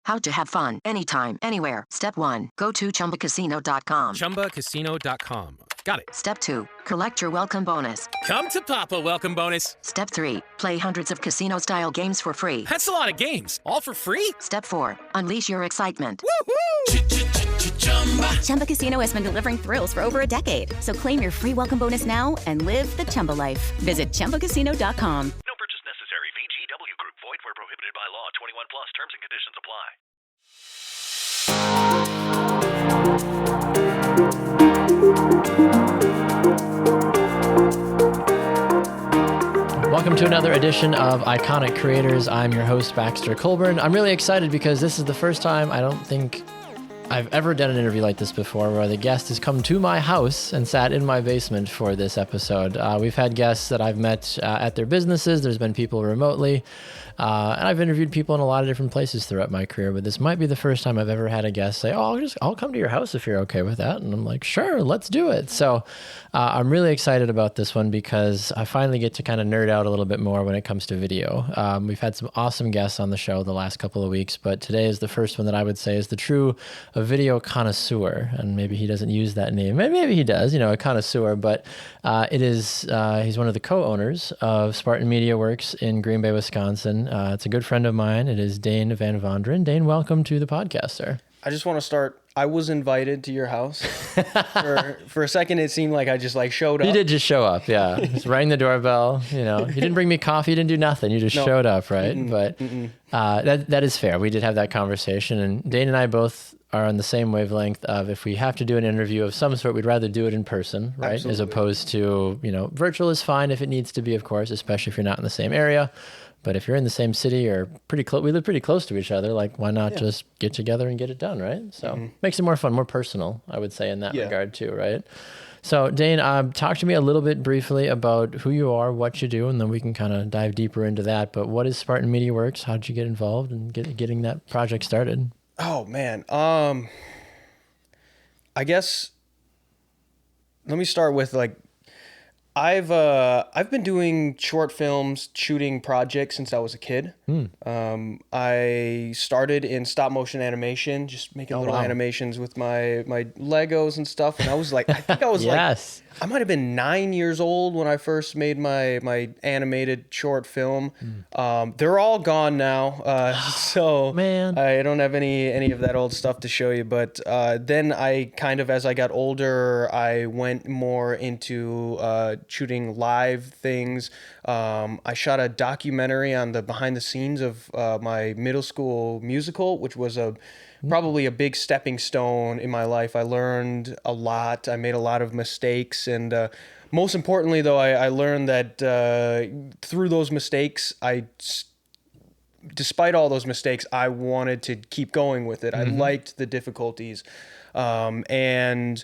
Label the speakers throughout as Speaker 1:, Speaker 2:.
Speaker 1: How to have fun anytime, anywhere. Step 1. Go to ChumbaCasino.com.
Speaker 2: ChumbaCasino.com. Got it.
Speaker 1: Step 2. Collect your welcome bonus.
Speaker 2: Come to Papa welcome bonus.
Speaker 1: Step 3. Play hundreds of casino-style games for free.
Speaker 2: That's a lot of games. All for free?
Speaker 1: Step 4. Unleash your excitement.
Speaker 2: Woohoo!
Speaker 3: Chumba Casino has been delivering thrills for over a decade. So claim your free welcome bonus now and live the Chumba life. Visit ChumbaCasino.com.
Speaker 4: No purchase necessary. VGW Group. Void where prohibited by law. 21 plus. Terms and conditions apply.
Speaker 5: Welcome to another edition of Iconic Creators. I'm your host, Baxter Colburn. I'm really excited because this is the first time I don't think I've ever done an interview like this before where the guest has come to my house and sat in my basement for this episode. We've had guests that I've met at their businesses. There's been people remotely. And I've interviewed people in a lot of different places throughout my career, but this might be the first time I've ever had a guest say, "Oh, I'll come to your house if you're okay with that." And I'm like, "Sure, let's do it." So I'm really excited about this one because I finally get to kind of nerd out a little bit more when it comes to video. We've had some awesome guests on the show the last couple of weeks, but today is the first one that I would say is the true video connoisseur. And maybe he doesn't use that name. Maybe he does, a connoisseur, but he's one of the co-owners of Spartan Media Works in Green Bay, Wisconsin. It's a good friend of mine. It is Dane Van Vondren. Dane, welcome to the podcast, sir.
Speaker 6: I just want to start. I was invited to your house. For a second, it seemed like I just showed up.
Speaker 5: You did just show up, yeah. Just rang the doorbell. You didn't bring me coffee. You didn't do nothing. You just showed up, right? But that is fair. We did have that conversation, and Dane and I both are on the same wavelength of if we have to do an interview of some sort, we'd rather do it in person, right?
Speaker 6: Absolutely.
Speaker 5: As opposed to, virtual is fine if it needs to be, of course, especially if you're not in the same area. But if you're in the same city or pretty close, we live pretty close to each other, why not just get together and get it done, right? So makes it more fun, more personal, I would say in that regard too, right? So Dane, talk to me a little bit briefly about who you are, what you do, and then we can kind of dive deeper into that. But what is Spartan Media Works? How did you get involved in getting that project started?
Speaker 6: Oh, man. I guess let me start with I've been doing short films, shooting projects since I was a kid. I started in stop motion animation, just making animations with my Legos and stuff. And I was I think I was
Speaker 5: yes.
Speaker 6: I might have been 9 years old when I first made my animated short film. They're all gone now, so
Speaker 5: man,
Speaker 6: I don't have any of that old stuff to show you. But then I kind of, as I got older, I went more into shooting live things. I shot a documentary on the behind the scenes of my middle school musical, which was probably a big stepping stone in my life. I learned a lot. I made a lot of mistakes. And most importantly, though, I learned that through those mistakes, despite all those mistakes, I wanted to keep going with it. I liked the difficulties. And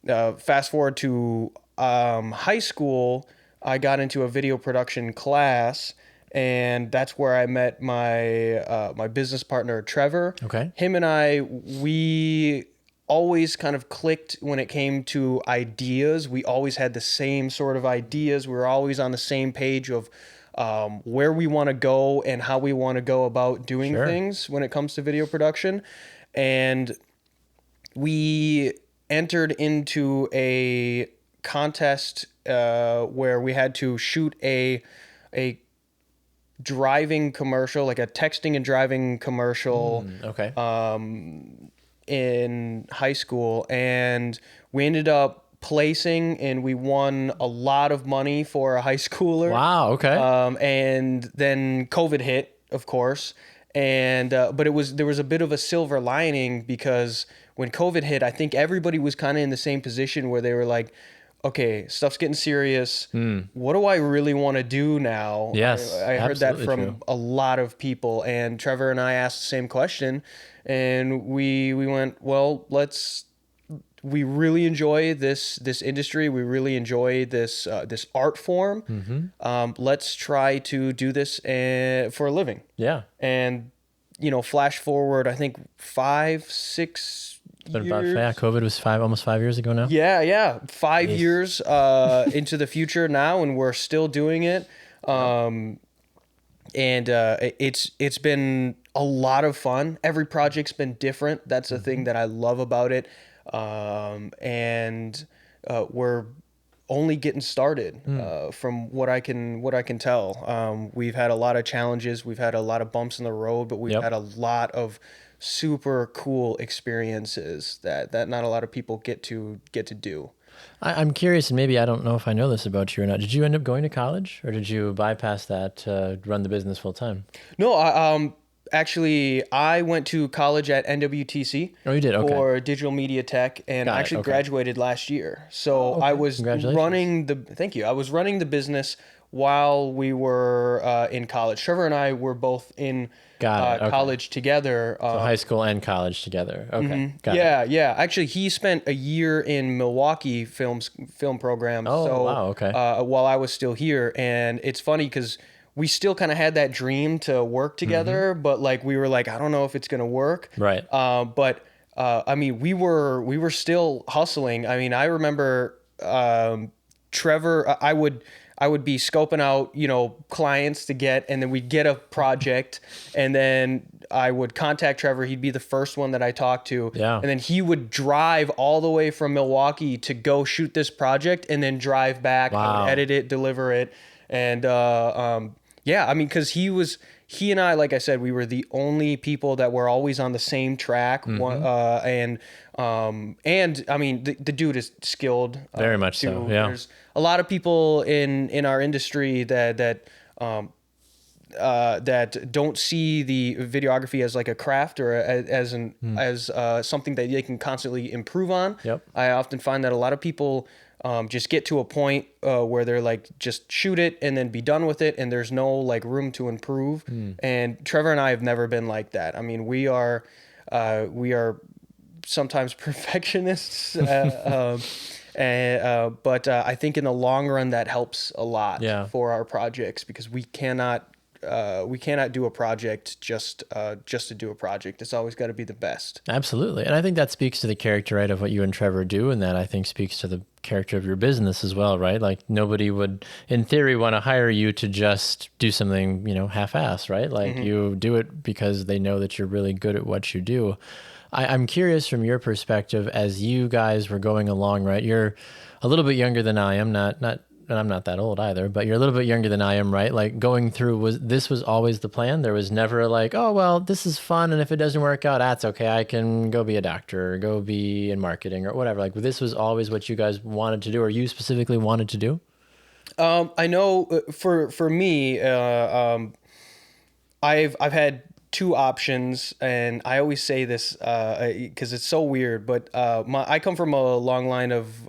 Speaker 6: fast forward to high school, I got into a video production class. And that's where I met my business partner, Trevor.
Speaker 5: Okay.
Speaker 6: Him and we always kind of clicked when it came to ideas. We always had the same sort of ideas. We were always on the same page of where we want to go and how we want to go about doing things when it comes to video production. And we entered into a contest where we had to shoot a driving commercial, like a texting and driving commercial. In high school, and we ended up placing, and we won a lot of money for a high schooler.
Speaker 5: Wow. Okay.
Speaker 6: And then COVID hit, of course, and but there was a bit of a silver lining, because when COVID hit, I think everybody was kind of in the same position where they were like, okay, stuff's getting serious. What do I really want to do now?
Speaker 5: Yes,
Speaker 6: I heard that from
Speaker 5: true.
Speaker 6: a lot of people, and Trevor and I asked the same question, and we went, well, we really enjoy this industry. We really enjoy this art form. Let's try to do this for a living.
Speaker 5: Yeah.
Speaker 6: And flash forward, I think 5-6
Speaker 5: It's been about, COVID was almost 5 years ago now.
Speaker 6: Yeah. 5 years into the future now, and we're still doing it. And it's been a lot of fun. Every project's been different. That's the thing that I love about it. And we're only getting started from what I can tell. We've had a lot of challenges. We've had a lot of bumps in the road, but we've had a lot of super cool experiences that not a lot of people get to do.
Speaker 5: I'm curious, and maybe I don't know if I know this about you or not. Did you end up going to college, or did you bypass that to run the business full time?
Speaker 6: No, actually, I went to college at NWTC.
Speaker 5: Oh, you did? Okay.
Speaker 6: For digital media tech, and I actually graduated last year. So I was running I was running the business while we were in college. Trevor and I were both in college together.
Speaker 5: So high school and college together. Okay. Got it.
Speaker 6: Yeah. Actually, he spent a year in Milwaukee film program.
Speaker 5: Oh, wow. Okay.
Speaker 6: While I was still here, and it's funny because we still kind of had that dream to work together, but like we were like, I don't know if it's gonna work.
Speaker 5: Right.
Speaker 6: But I mean, we were still hustling. I mean, I remember Trevor. I would be scoping out, clients to get, and then we'd get a project, and then I would contact Trevor. He'd be the first one that I talked to.
Speaker 5: Yeah.
Speaker 6: And then he would drive all the way from Milwaukee to go shoot this project, and then drive back,
Speaker 5: Wow.
Speaker 6: edit it, deliver it. And yeah, I mean, because he and I, like I said, we were the only people that were always on the same track. And I mean, the dude is skilled.
Speaker 5: Very much
Speaker 6: too.
Speaker 5: so. Yeah.
Speaker 6: There's a lot of people in our industry that don't see the videography as like a craft or as something that they can constantly improve on.
Speaker 5: Yep.
Speaker 6: I often find that a lot of people just get to a point where they're like, just shoot it and then be done with it, and there's no like room to improve. And Trevor and I have never been like that. I mean, we are sometimes perfectionists, but I think in the long run that helps a lot for our projects, because we cannot do a project just to do a project. It's always got to be the best.
Speaker 5: Absolutely. And I think that speaks to the character, right, of what you and Trevor do, and that I think speaks to the character of your business as well, right? Like nobody would, in theory, want to hire you to just do something, half-ass, right? Like you do it because they know that you're really good at what you do. I'm curious from your perspective, as you guys were going along, right? You're a little bit younger than I am, and I'm not that old either, but you're a little bit younger than I am, right? Like going through, this was always the plan? There was never like, oh, well, this is fun, and if it doesn't work out, that's okay. I can go be a doctor or go be in marketing or whatever. Like this was always what you guys wanted to do, or you specifically wanted to do?
Speaker 6: I know for me, I've had two options, and I always say this because it's so weird, but I come from a long line of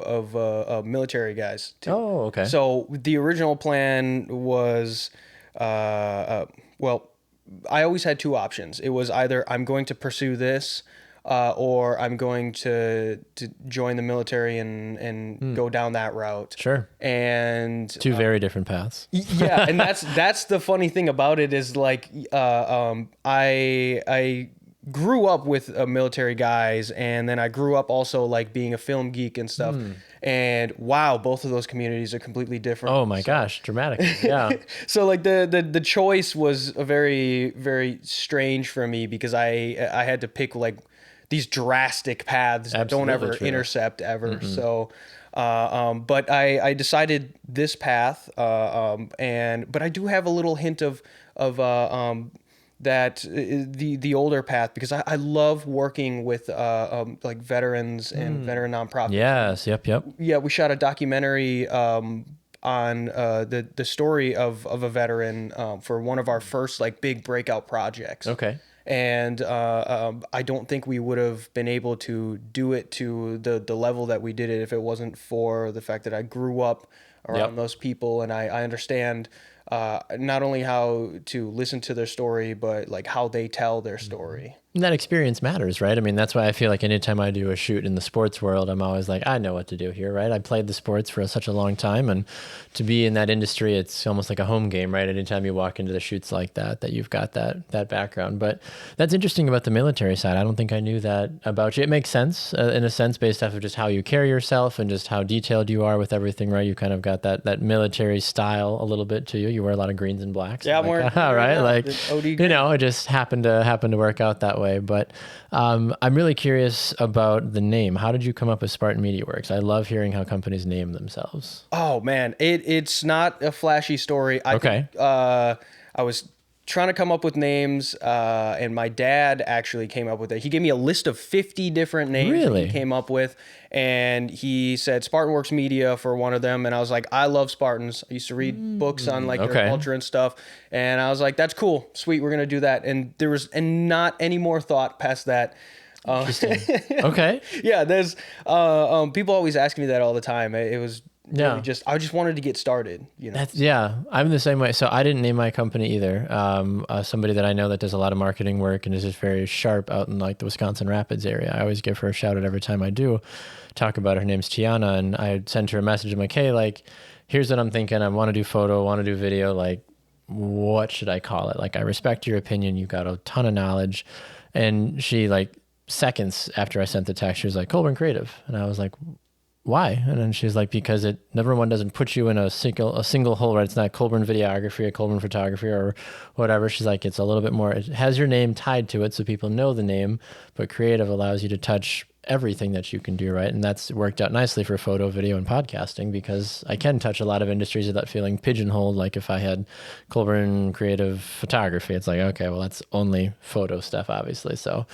Speaker 6: military guys too.
Speaker 5: Oh, okay.
Speaker 6: So the original plan was, well, I always had two options. It was either I'm going to pursue this, or I'm going to join the military and go down that route.
Speaker 5: Sure.
Speaker 6: And
Speaker 5: two very different paths.
Speaker 6: Yeah, and that's the funny thing about it is like I grew up with military guys, and then I grew up also like being a film geek and stuff. And wow, both of those communities are completely different.
Speaker 5: Oh my gosh, dramatic. Yeah.
Speaker 6: So like the choice was very, very strange for me, because I had to pick like these drastic paths that don't ever intercept ever. So, but I decided this path, but I do have a little hint of that the older path, because I love working with like veterans and veteran nonprofits.
Speaker 5: Yes. Yep.
Speaker 6: Yeah, we shot a documentary on the story of a veteran for one of our first like big breakout projects.
Speaker 5: Okay.
Speaker 6: And I don't think we would have been able to do it to the level that we did it if it wasn't for the fact that I grew up around those people, and I understand not only how to listen to their story, but like how they tell their story.
Speaker 5: that experience matters, right? I mean, that's why I feel like anytime I do a shoot in the sports world, I'm always like, I know what to do here, right? I played the sports for such a long time, and to be in that industry, it's almost like a home game, right? Anytime you walk into the shoots like that you've got that background. But that's interesting about the military side. I don't think I knew that about you. It makes sense in a sense based off of just how you carry yourself and just how detailed you are with everything, right? You kind of got that military style a little bit to you. You wear a lot of greens and blacks.
Speaker 6: Yeah, I'm wearing
Speaker 5: right? Like,
Speaker 6: OD
Speaker 5: you know, it just happened to work out that way. But I'm really curious about the name. How did you come up with Spartan Media Works? I love hearing how companies name themselves.
Speaker 6: Oh man, it's not a flashy story. I was trying to come up with names, and my dad actually came up with it. He gave me a list of 50 different names that he came up with, and he said Spartan Works Media for one of them, and I was like, I love Spartans. I used to read books on like their culture and stuff, and I was like, that's cool, sweet, we're gonna do that. And there was not any more thought past that.
Speaker 5: Okay.
Speaker 6: Yeah, there's people always ask me that all the time. It was really I just wanted to get started, you know.
Speaker 5: I'm the same way. So I didn't name my company either. Somebody that I know that does a lot of marketing work and is just very sharp out in like the Wisconsin Rapids area. I always give her a shout out every time I do talk about it. Her name's Tiana, and I sent her a message. I'm like, hey, like, here's what I'm thinking. I want to do photo, I want to do video. Like, what should I call it? Like, I respect your opinion. You got a ton of knowledge. And she, like, seconds after I sent the text, she was like, Colburn Creative. And I was like, why? And then she's like, because number one, doesn't put you in a single hole, right? It's not Colburn Videography or Colburn Photography or whatever. She's like, it's a little bit more, it has your name tied to it so people know the name, but creative allows you to touch everything that you can do, right? And that's worked out nicely for photo, video, and podcasting, because I can touch a lot of industries without feeling pigeonholed. Like if I had Colburn Creative Photography, it's like, okay, well, that's only photo stuff, obviously. So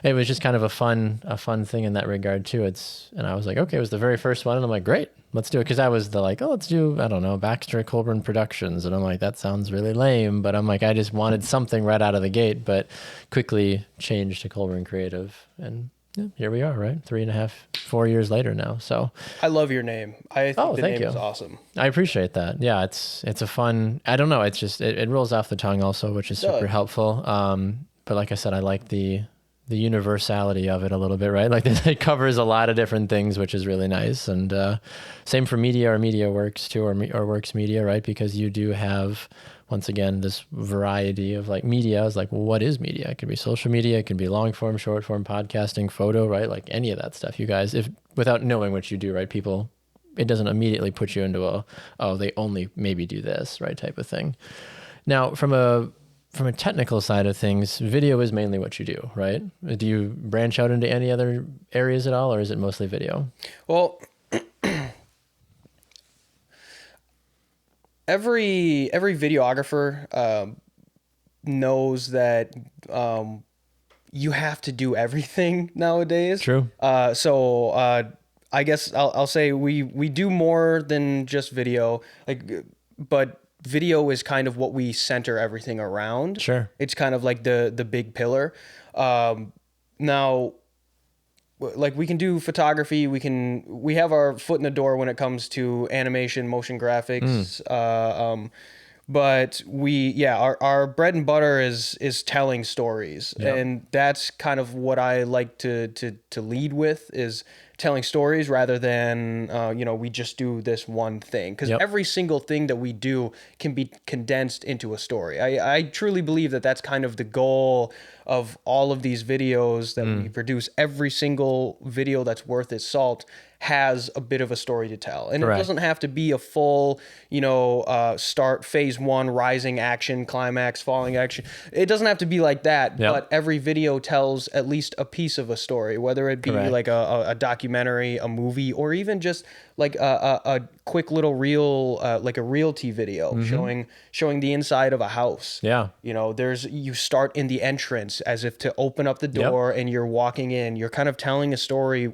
Speaker 5: it was just kind of a fun thing in that regard too. And I was like, okay, it was the very first one, and I'm like, great, let's do it. Because I was let's do, I don't know, Baxter Colburn Productions, and I'm like, that sounds really lame, but I'm like, I just wanted something right out of the gate, but quickly changed to Colburn Creative, and yeah, here we are, right? 3.5, 4 years later now. So
Speaker 6: I love your name. I think the name
Speaker 5: you.
Speaker 6: is awesome.
Speaker 5: I appreciate that. Yeah, it's a fun, I don't know, it's just, it rolls off the tongue also, which is super helpful. But like I said, I like the universality of it a little bit, right? Like it covers a lot of different things, which is really nice. And same for media or Media Works too, or Works Media, right? Because you do have, once again, this variety of like media. I was like, well, what is media? It could be social media, it could be long form, short form, podcasting, photo, right? Like any of that stuff. You guys, without knowing what you do, right? People, it doesn't immediately put you into they only maybe do this, right? Type of thing. Now, from a technical side of things, video is mainly what you do, right? Do you branch out into any other areas at all, or is it mostly video?
Speaker 6: Well, every videographer knows that you have to do everything nowadays.
Speaker 5: True.
Speaker 6: So I guess I'll say we do more than just video, but video is kind of what we center everything around.
Speaker 5: Sure.
Speaker 6: It's kind of like the big pillar. Now, like we can do photography, we have our foot in the door when it comes to animation, motion graphics. But our bread and butter is telling stories. Yep. And that's kind of what I like to lead with, is telling stories rather than, we just do this one thing. Because every single thing that we do can be condensed into a story. I truly believe that that's kind of the goal of all of these videos that we produce. Every single video that's worth its salt has a bit of a story to tell. And
Speaker 5: Correct.
Speaker 6: It doesn't have to be a full, start phase one, rising action, climax, falling action. It doesn't have to be like that, but every video tells at least a piece of a story, whether it be like a documentary, a movie, or even just like a quick little reel, like a realty video showing the inside of a house.
Speaker 5: Yeah.
Speaker 6: You start in the entrance as if to open up the door and you're walking in. You're kind of telling a story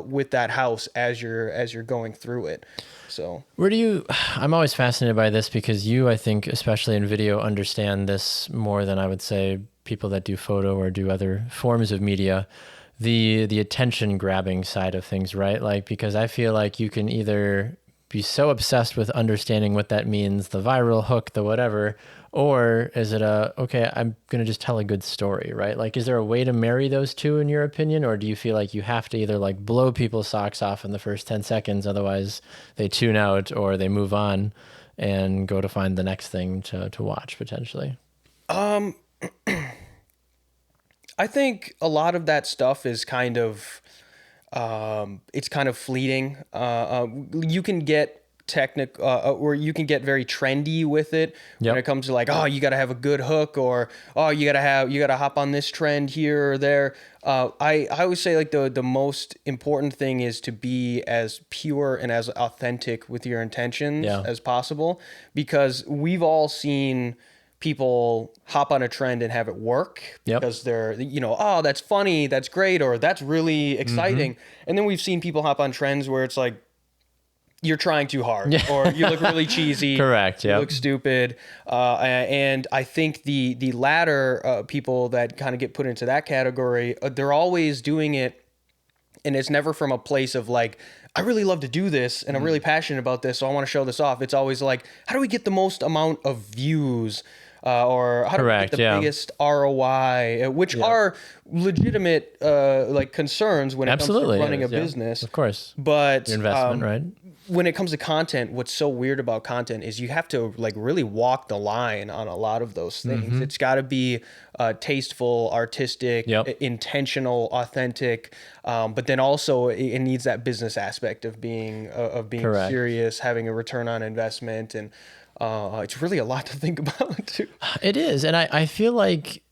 Speaker 6: with that house as you're going through it. So
Speaker 5: I'm always fascinated by this, because you, I think, especially in video, understand this more than I would say people that do photo or do other forms of media, the attention grabbing side of things, right? Like, because I feel like you can either be so obsessed with understanding what that means, the viral hook, the whatever, Or is it okay, I'm going to just tell a good story, right? Like, is there a way to marry those two in your opinion? Or do you feel like you have to either like blow people's socks off in the first 10 seconds, otherwise they tune out or they move on and go to find the next thing to watch potentially?
Speaker 6: I think a lot of that stuff is kind of, it's kind of fleeting. You can get or you can get very trendy with it when it comes to like, oh, you got to have a good hook, or oh, you got to hop on this trend here or there. I always say like the most important thing is to be as pure and as authentic with your intentions as possible, because we've all seen people hop on a trend and have it work because they're, you know, oh, that's funny, that's great, or that's really exciting. And then we've seen people hop on trends where it's like, you're trying too hard, or you look really cheesy.
Speaker 5: Correct.
Speaker 6: You look stupid. And I think the latter people that kind of get put into that category, they're always doing it, and it's never from a place of like, I really love to do this and I'm really passionate about this, so I want to show this off. It's always like, how do we get the most amount of views? Or how do we get the biggest ROI, which are legitimate like concerns when it comes to running a business.
Speaker 5: Of course.
Speaker 6: But
Speaker 5: your investment, right?
Speaker 6: When it comes to content, what's so weird about content is you have to like really walk the line on a lot of those things. It's got to be tasteful, artistic, intentional, authentic, but then also it needs that business aspect of being serious, having a return on investment, and it's really a lot to think about too.
Speaker 5: It is. And I feel like,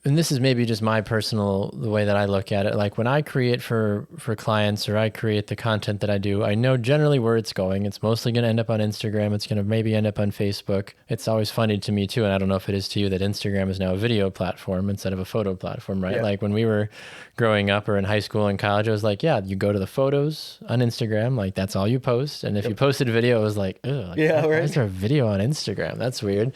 Speaker 5: and this is maybe just my the way that I look at it. Like when I create for clients, or I create the content that I do, I know generally where it's going. It's mostly going to end up on Instagram. It's going to maybe end up on Facebook. It's always funny to me too, and I don't know if it is to you, that Instagram is now a video platform instead of a photo platform, right? Like when we were growing up or in high school and college, I was like, yeah, you go to the photos on Instagram, like that's all you post. And if you posted a video, it was like, ugh, why is there a video on Instagram? That's weird.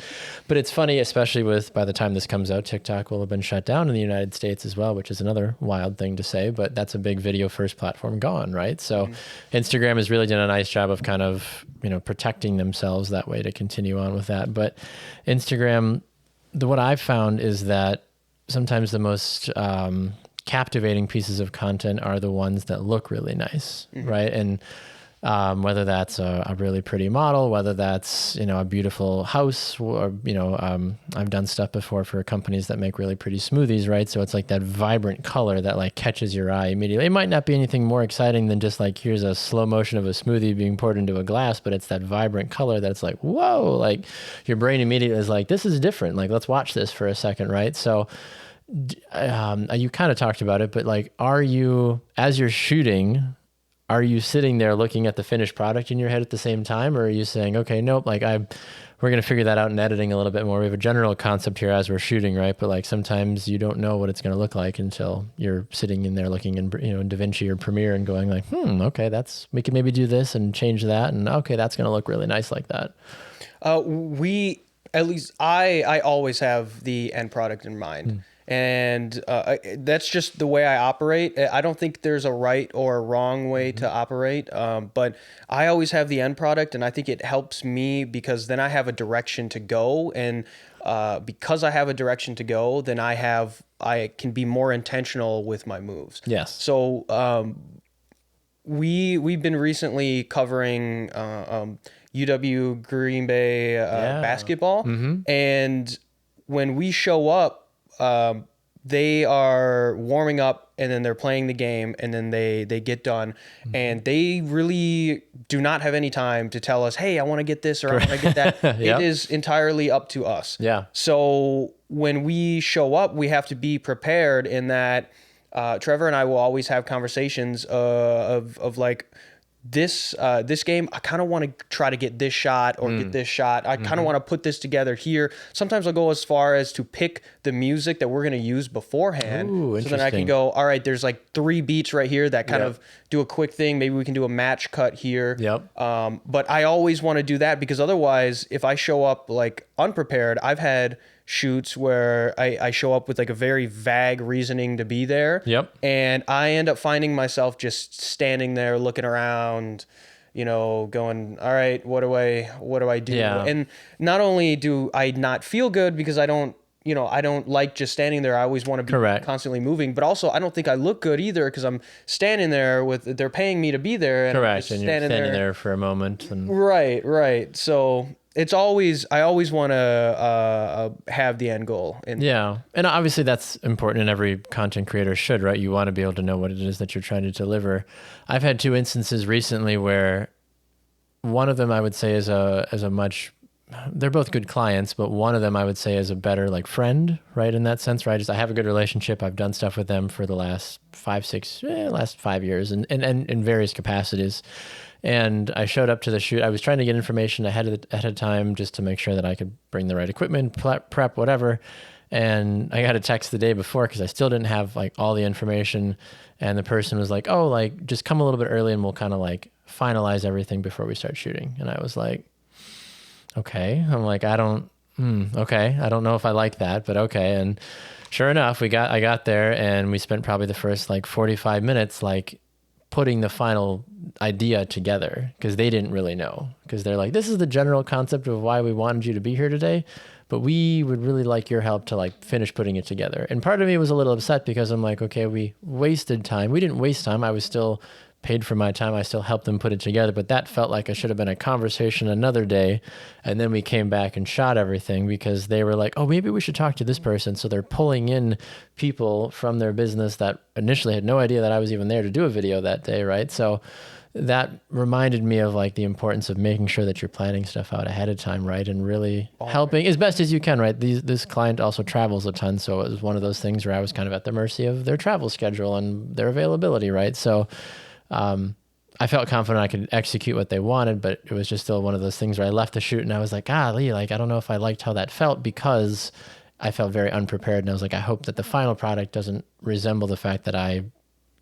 Speaker 5: But it's funny, especially by the time this comes out, TikTok will have been shut down in the United States as well, which is another wild thing to say, but that's a big video first platform gone, right? So Instagram has really done a nice job of kind of, you know, protecting themselves that way to continue on with that. But Instagram, what I've found is that sometimes the most captivating pieces of content are the ones that look really nice, right? And whether that's a really pretty model, whether that's, you know, a beautiful house, or, you know, I've done stuff before for companies that make really pretty smoothies, right? So it's like that vibrant color that like catches your eye immediately. It might not be anything more exciting than just like, here's a slow motion of a smoothie being poured into a glass, but it's that vibrant color that's like, whoa, like your brain immediately is like, this is different. Like, let's watch this for a second, right? So you kind of talked about it, but like, as you're shooting, are you sitting there looking at the finished product in your head at the same time? Or are you saying, okay, nope, like we're going to figure that out in editing a little bit more. We have a general concept here as we're shooting, right? But like sometimes you don't know what it's going to look like until you're sitting in there looking in, you know, in DaVinci or Premiere and going like, okay, we could maybe do this and change that. And okay, that's going to look really nice like that.
Speaker 6: At least I always have the end product in mind. And that's just the way I operate. I don't think there's a right or a wrong way to operate, but I always have the end product, and I think it helps me because then I have a direction to go, and because I have a direction to go, then I can be more intentional with my moves.
Speaker 5: Yes.
Speaker 6: So we've been recently covering UW Green Bay basketball, and when we show up, they are warming up, and then they're playing the game, and then they get done, and they really do not have any time to tell us, hey, I want to get this or I want to get that. It is entirely up to us. Yeah. So when we show up, we have to be prepared in that Trevor and I will always have conversations of like, this game, I kind of want to try to get this shot or get this shot. I kind of want to put this together here. Sometimes I'll go as far as to pick the music that we're going to use beforehand.
Speaker 5: Ooh,
Speaker 6: so then I can go, all right, there's like 3 beats right here that kind of do a quick thing. Maybe we can do a match cut here. But I always want to do that because otherwise, if I show up like unprepared, I've had shoots where I show up with like a very vague reasoning to be there. And I end up finding myself just standing there looking around, going, all right, what do I do?
Speaker 5: Yeah.
Speaker 6: And not only do I not feel good because I don't like just standing there. I always want to be
Speaker 5: Correct.
Speaker 6: constantly moving, but also I don't think I look good either because I'm standing there they're paying me to be there. And I'm
Speaker 5: Correct.
Speaker 6: just
Speaker 5: And you're standing there for a moment. And
Speaker 6: Right. So I always want to have the end goal. And
Speaker 5: yeah. And obviously that's important, and every content creator should, right? You want to be able to know what it is that you're trying to deliver. I've had 2 instances recently where one of them I would say is a much, they're both good clients, but one of them I would say is a better like friend, right? In that sense, right? I have a good relationship. I've done stuff with them for the last 5 years and in various capacities. And I showed up to the shoot. I was trying to get information ahead of time just to make sure that I could bring the right equipment, prep, whatever. And I got a text the day before because I still didn't have like all the information. And the person was like, "Oh, like just come a little bit early and we'll kind of like finalize everything before we start shooting." And I was like, okay. I'm like, okay. I don't know if I like that, but okay. And sure enough, I got there and we spent probably the first like 45 minutes, like putting the final idea together because they didn't really know, because they're like, this is the general concept of why we wanted you to be here today, but we would really like your help to like finish putting it together. And part of me was a little upset because I'm like, okay, we wasted time. We didn't waste time. I was still paid for my time. I still helped them put it together, but that felt like it should have been a conversation another day. And then we came back and shot everything because they were like, oh, maybe we should talk to this person. So they're pulling in people from their business that initially had no idea that I was even there to do a video that day, right? So that reminded me of like the importance of making sure that you're planning stuff out ahead of time, right? And really helping as best as you can, right? This client also travels a ton. So it was one of those things where I was kind of at the mercy of their travel schedule and their availability, right? So I felt confident I could execute what they wanted, but it was just still one of those things where I left the shoot and I was like, golly, like, I don't know if I liked how that felt because I felt very unprepared. And I was like, I hope that the final product doesn't resemble the fact that I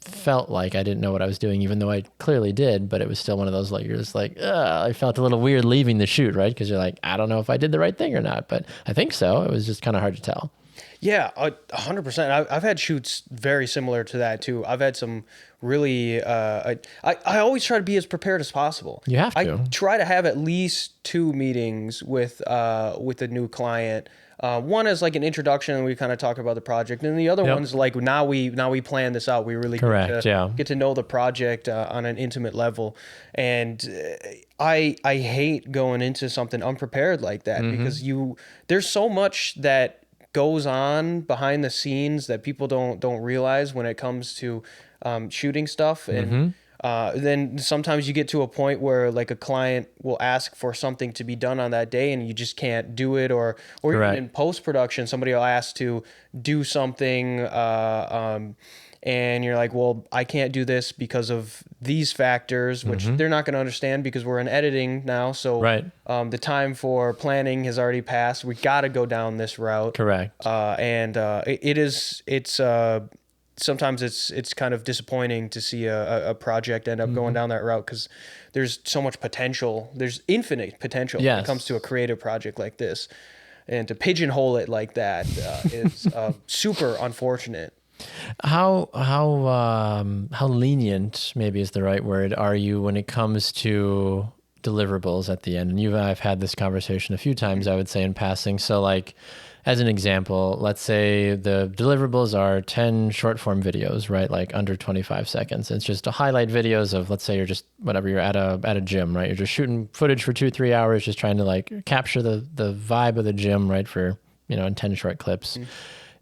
Speaker 5: felt like I didn't know what I was doing, even though I clearly did, but it was still one of those, like, you're just like, I felt a little weird leaving the shoot, right? Because you're like, I don't know if I did the right thing or not, but I think so. It was just kind of hard to tell.
Speaker 6: Yeah, 100%. I've had shoots very similar to that too. I've had some really, I always try to be as prepared as possible.
Speaker 5: You have to.
Speaker 6: I try to have at least 2 meetings with a new client. One is like an introduction and we kind of talk about the project, and the other one's like now we plan this out. We really get to know the project on an intimate level. And I hate going into something unprepared like that because there's so much that goes on behind the scenes that people don't realize when it comes to shooting stuff. And then sometimes you get to a point where like a client will ask for something to be done on that day and you just can't do it, or even in post-production somebody will ask to do something and you're like, well, I can't do this because of these factors, which they're not going to understand because we're in editing now. So the time for planning has already passed. We got to go down this route.
Speaker 5: Correct.
Speaker 6: It's sometimes it's kind of disappointing to see a project end up going down that route because there's so much potential. There's infinite potential when it comes to a creative project like this. And to pigeonhole it like that is super unfortunate.
Speaker 5: How lenient, maybe is the right word, are you when it comes to deliverables at the end? And you and I have had this conversation a few times, I would say, in passing. So like, as an example, let's say the deliverables are 10 short form videos, right? Like under 25 seconds. It's just a highlight videos of, let's say you're just, whatever, you're at a gym, right? You're just shooting footage for 2-3 hours, just trying to like capture the vibe of the gym, right? For, in 10 short clips.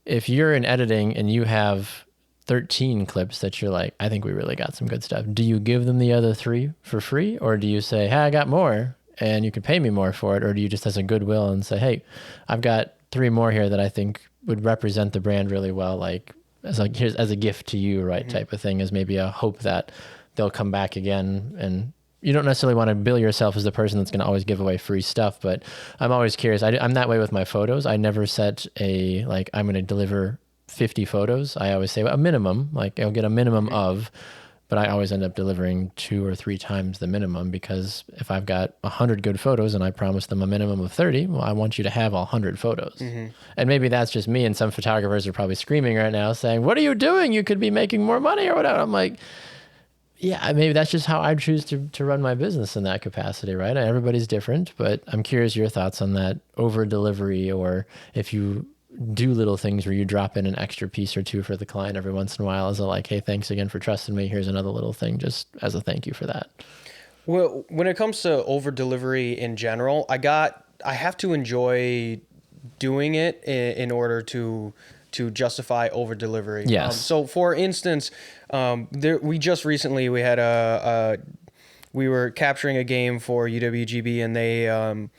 Speaker 5: If you're in editing and you have 13 clips that you're like, I think we really got some good stuff, do you give them the other 3 for free? Or do you say, hey, I got more and you could pay me more for it? Or do you just as a goodwill and say, hey, I've got 3 more here that I think would represent the brand really well, like as a gift to you, right? Type of thing, as maybe a hope that they'll come back again. And you don't necessarily want to bill yourself as the person that's going to always give away free stuff, but I'm always curious. I'm that way with my photos. I never set I'm going to deliver 50 photos. I always say a minimum, like I'll get a minimum of, but I always end up delivering 2 or 3 times the minimum, because if I've got 100 good photos and I promise them a minimum of 30, well, I want you to have all 100 photos. And maybe that's just me, and some photographers are probably screaming right now saying, what are you doing? You could be making more money or whatever. I'm like, Yeah, maybe that's just how I choose to run my business in that capacity, right? Everybody's different, but I'm curious your thoughts on that over delivery, or if you do little things where you drop in an extra piece or two for the client every once in a while as a like, hey, thanks again for trusting me. Here's another little thing just as a thank you for that.
Speaker 6: Well, when it comes to over delivery in general, I have to enjoy doing it in order to justify over delivery.
Speaker 5: Yes.
Speaker 6: So for instance, we just recently, we were capturing a game for UWGB, and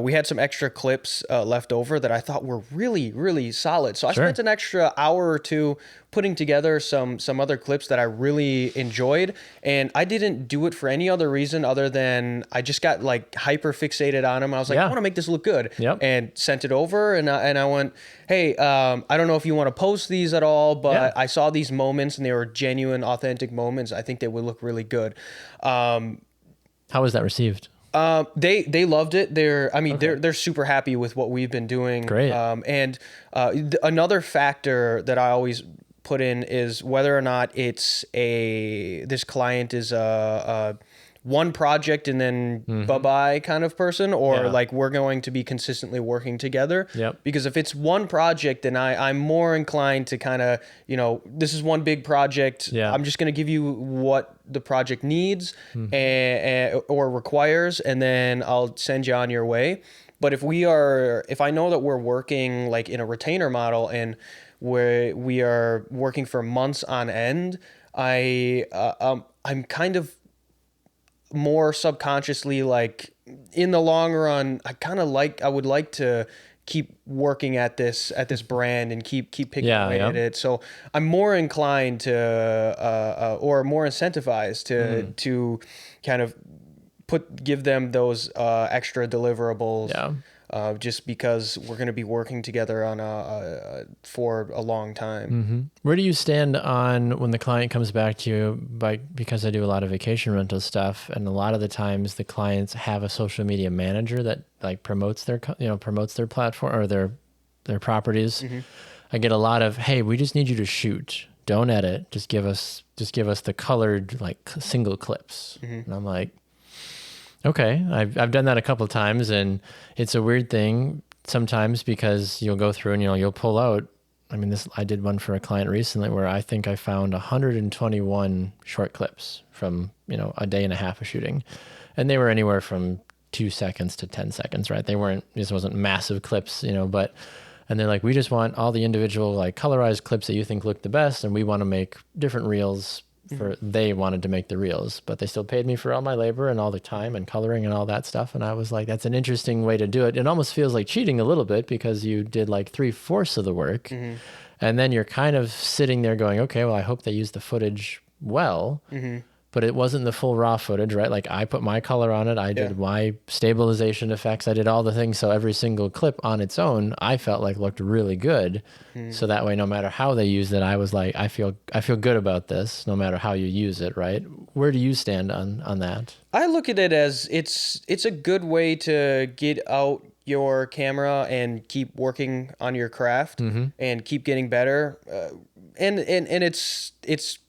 Speaker 6: we had some extra clips left over that I thought were really, really solid. So I spent an extra hour or two putting together some other clips that I really enjoyed. And I didn't do it for any other reason other than I just got like hyper fixated on them. I was like, I want to make this look good. And sent it over. And I went, hey, I don't know if you want to post these at all, but I saw these moments and they were genuine, authentic moments. I think they would look really good. How
Speaker 5: was that received?
Speaker 6: They loved it. They're super happy with what we've been doing.
Speaker 5: Great.
Speaker 6: Another factor that I always put in is whether or not this client is a one project and then bye-bye kind of person, or like we're going to be consistently working together. Because if it's one project, then I'm more inclined to kind of, this is one big project. I'm just going to give you what the project needs or requires, and then I'll send you on your way. But if I know that we're working like in a retainer model and where we are working for months on end, I'm kind of more subconsciously, like in the long run, I would like to keep working at this brand and keep picking away at it. So I'm more inclined to or more incentivized to kind of give them those extra deliverables. Just because we're going to be working together on for a long time.
Speaker 5: Where do you stand on when the client comes back to you? Because I do a lot of vacation rental stuff, and a lot of the times the clients have a social media manager that like promotes their platform or their properties. I get a lot of, hey, we just need you to shoot, don't edit, just give us the colored like single clips, and I'm like, okay, I've done that a couple of times, and it's a weird thing sometimes because you'll go through and you'll pull out. I mean, I did one for a client recently where I think I found 121 short clips from a day and a half of shooting, and they were anywhere from 2 seconds to 10 seconds. Right? This wasn't massive clips, but. And they're like, we just want all the individual like colorized clips that you think look the best, and we want to make different reels. They wanted to make the reels, but they still paid me for all my labor and all the time and coloring and all that stuff. And I was like, that's an interesting way to do it. It almost feels like cheating a little bit because you did like 3/4 of the work. And then you're kind of sitting there going, okay, well, I hope they use the footage well. But it wasn't the full raw footage, right? Like I put my color on it. I did my stabilization effects. I did all the things. So every single clip on its own, I felt like looked really good. So that way, no matter how they used it, I was like, I feel good about this, no matter how you use it, right? Where do you stand on that?
Speaker 6: I look at it as it's a good way to get out your camera and keep working on your craft and keep getting better. And it's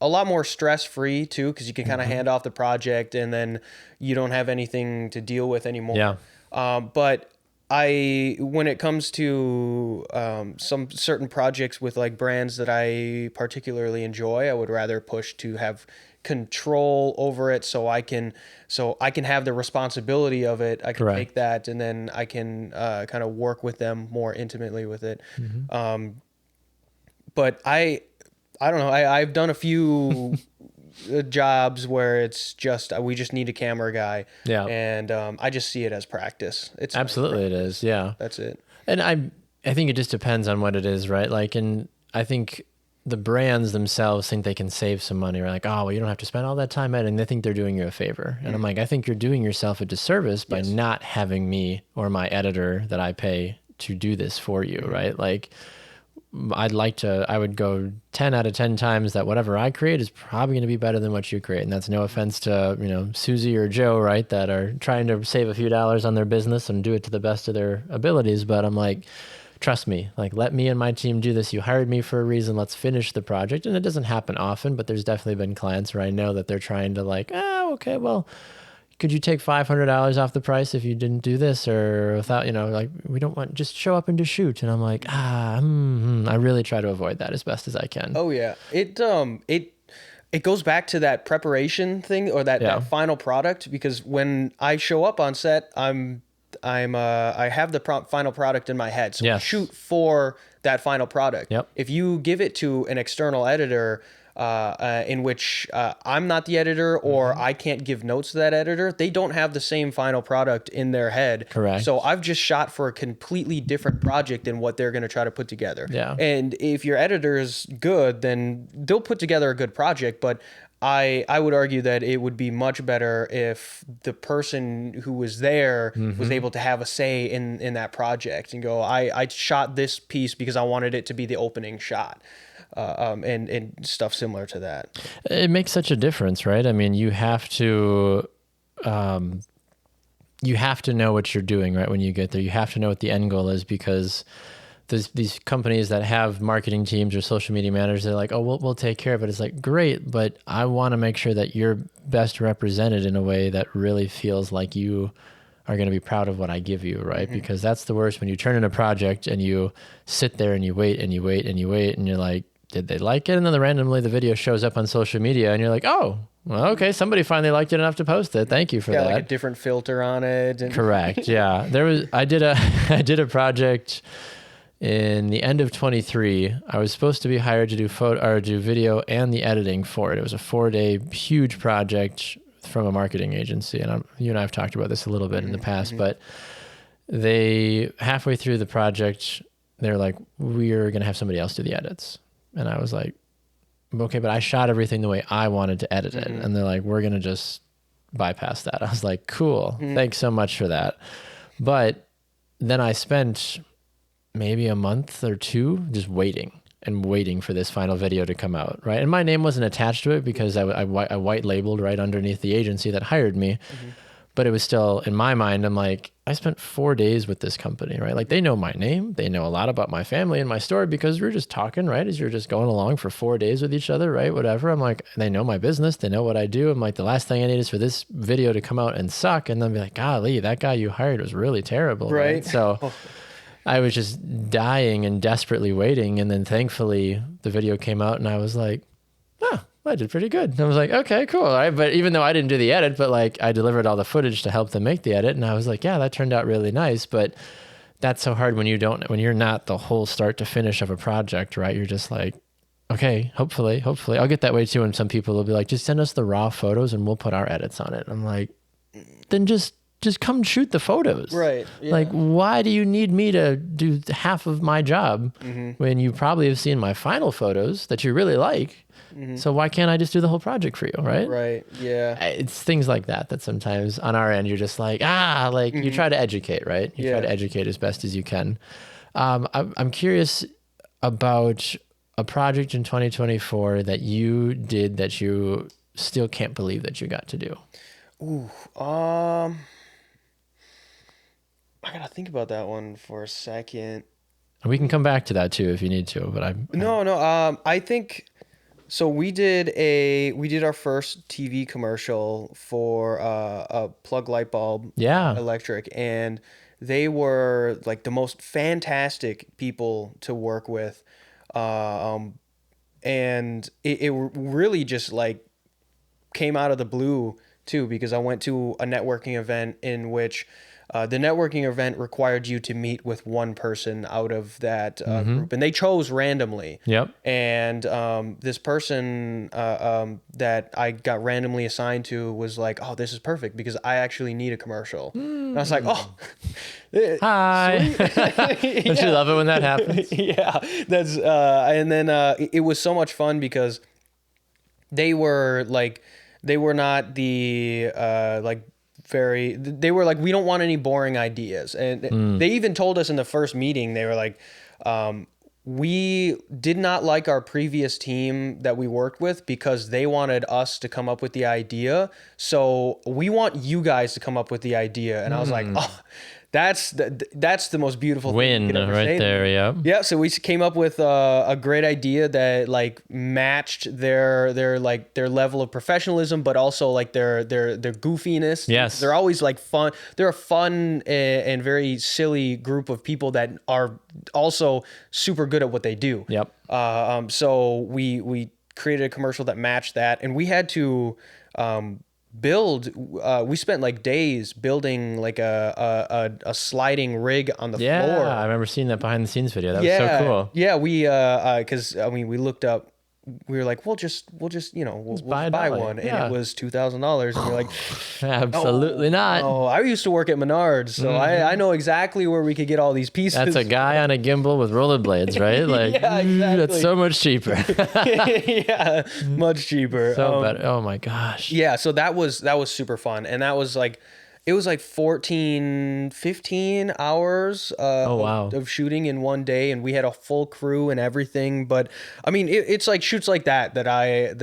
Speaker 6: a lot more stress-free too, because you can kind of hand off the project and then you don't have anything to deal with anymore. But when it comes to some certain projects with like brands that I particularly enjoy, I would rather push to have control over it so I can have the responsibility of it. I can take that and then I can kind of work with them more intimately with it. But I don't know. I've done a few jobs where it's just we just need a camera guy. And I just see it as practice. It's
Speaker 5: absolutely it is. Yeah,
Speaker 6: that's it.
Speaker 5: And I think it just depends on what it is, right? Like, and I think the brands themselves think they can save some money. Right? Like, oh, well, you don't have to spend all that time editing. They think they're doing you a favor. And I'm like, I think you're doing yourself a disservice by not having me or my editor that I pay to do this for you, right? Like. I would go 10 out of 10 times that whatever I create is probably going to be better than what you create. And that's no offense to, Susie or Joe, right, that are trying to save a few dollars on their business and do it to the best of their abilities. But I'm like, trust me, like let me and my team do this. You hired me for a reason. Let's finish the project. And it doesn't happen often, but there's definitely been clients where I know that they're trying to like, okay, well, could you take $500 off the price if you didn't do this, or without, like we don't want, just show up and just shoot. And I'm like, I really try to avoid that as best as I can.
Speaker 6: Oh yeah. It goes back to that preparation thing, or that final product, because when I show up on set, I have the final product in my head. So I shoot for that final product.
Speaker 5: Yep.
Speaker 6: If you give it to an external editor, in which I'm not the editor, or I can't give notes to that editor, they don't have the same final product in their head.
Speaker 5: Correct.
Speaker 6: So I've just shot for a completely different project than what they're going to try to put together.
Speaker 5: Yeah.
Speaker 6: And if your editor is good, then they'll put together a good project. But I would argue that it would be much better if the person who was there was able to have a say in that project and go, I shot this piece because I wanted it to be the opening shot. And stuff similar to that.
Speaker 5: It makes such a difference, right? I mean, you have to know what you're doing, right? When you get there, you have to know what the end goal is, because there's these companies that have marketing teams or social media managers. They're like, oh, we'll take care of it. It's like, great, but I want to make sure that you're best represented in a way that really feels like you are going to be proud of what I give you, right? Because that's the worst, when you turn in a project and you sit there and you wait and you wait and you wait and you're like, did they like it? And then randomly the video shows up on social media and you're like, oh, well, okay, somebody finally liked it enough to post it. Thank you for that.
Speaker 6: Like a different filter on it. And
Speaker 5: Correct. Yeah. I did a project in the end of 23. I was supposed to be hired to do video and the editing for it. It was a 4-day huge project from a marketing agency. And you and I have talked about this a little bit in the past, but they, halfway through the project, they're like, we're going to have somebody else do the edits. And I was like, okay, but I shot everything the way I wanted to edit it. And they're like, we're going to just bypass that. I was like, cool. Thanks so much for that. But then I spent maybe a month or two just waiting for this final video to come out, right? And my name wasn't attached to it because I white labeled right underneath the agency that hired me. But it was still, in my mind, I'm like, I spent 4 days with this company, right? Like, they know my name. They know a lot about my family and my story because we're just talking, right? As you're just going along for 4 days with each other, right? Whatever. I'm like, they know my business. They know what I do. I'm like, the last thing I need is for this video to come out and suck and then be like, golly, that guy you hired was really terrible, right? So I was just dying and desperately waiting. And then thankfully the video came out and I was like, I did pretty good. And I was like, okay, cool. All right. But even though I didn't do the edit, but like I delivered all the footage to help them make the edit. And I was like, yeah, that turned out really nice. But that's so hard when you're not the whole start to finish of a project, right? You're just like, okay, hopefully I'll get that way too. And some people will be like, just send us the raw photos and we'll put our edits on it. I'm like, then just come shoot the photos.
Speaker 6: Right. Yeah.
Speaker 5: Like, why do you need me to do half of my job when you probably have seen my final photos that you really like? So why can't I just do the whole project for you, right?
Speaker 6: Right, yeah.
Speaker 5: It's things like that sometimes on our end, you're just like, you try to educate, right? You try to educate as best as you can. I'm curious about a project in 2024 that you did that you still can't believe that you got to do.
Speaker 6: Ooh, I gotta think about that one for a second.
Speaker 5: We can come back to that too if you need to, but
Speaker 6: I think... So we did our first TV commercial for a plug light bulb, electric, and they were like the most fantastic people to work with, and it really just like came out of the blue too, because I went to a networking event in which the networking event required you to meet with one person out of that group, and they chose randomly. Yep. And this person that I got randomly assigned to was like, "Oh, this is perfect because I actually need a commercial." And I was like, "Oh,
Speaker 5: hi!" Don't you love it when that happens?
Speaker 6: Yeah, that's and then it was so much fun because they were not the they were like, we don't want any boring ideas. And they even told us in the first meeting, they were like, we did not like our previous team that we worked with because they wanted us to come up with the idea. So we want you guys to come up with the idea. And I was like, oh, That's the most beautiful thing
Speaker 5: Win
Speaker 6: you could ever
Speaker 5: right
Speaker 6: say.
Speaker 5: there. Yeah.
Speaker 6: Yeah, so we came up with a great idea that like matched their level of professionalism, but also like their goofiness.
Speaker 5: Yes.
Speaker 6: They're always like fun. They're a fun and very silly group of people that are also super good at what they do.
Speaker 5: Yep.
Speaker 6: So we created a commercial that matched that, and we had to we spent like days building like a sliding rig on the floor.
Speaker 5: I remember seeing that behind the scenes video. That was so cool.
Speaker 6: Yeah, we because we looked up. We were like, we'll just we'll buy one, and it was $2,000, and we're like,
Speaker 5: absolutely not.
Speaker 6: Oh, I used to work at Menards, so I know exactly where we could get all these pieces.
Speaker 5: That's a guy on a gimbal with rollerblades, right? Like,
Speaker 6: yeah, exactly.
Speaker 5: That's so much cheaper.
Speaker 6: Yeah, much cheaper.
Speaker 5: So better. Oh my gosh.
Speaker 6: Yeah, so that was super fun, and that was like. It was like 14, 15 hours of shooting in one day, and we had a full crew and everything. But I mean, it's like shoots like that I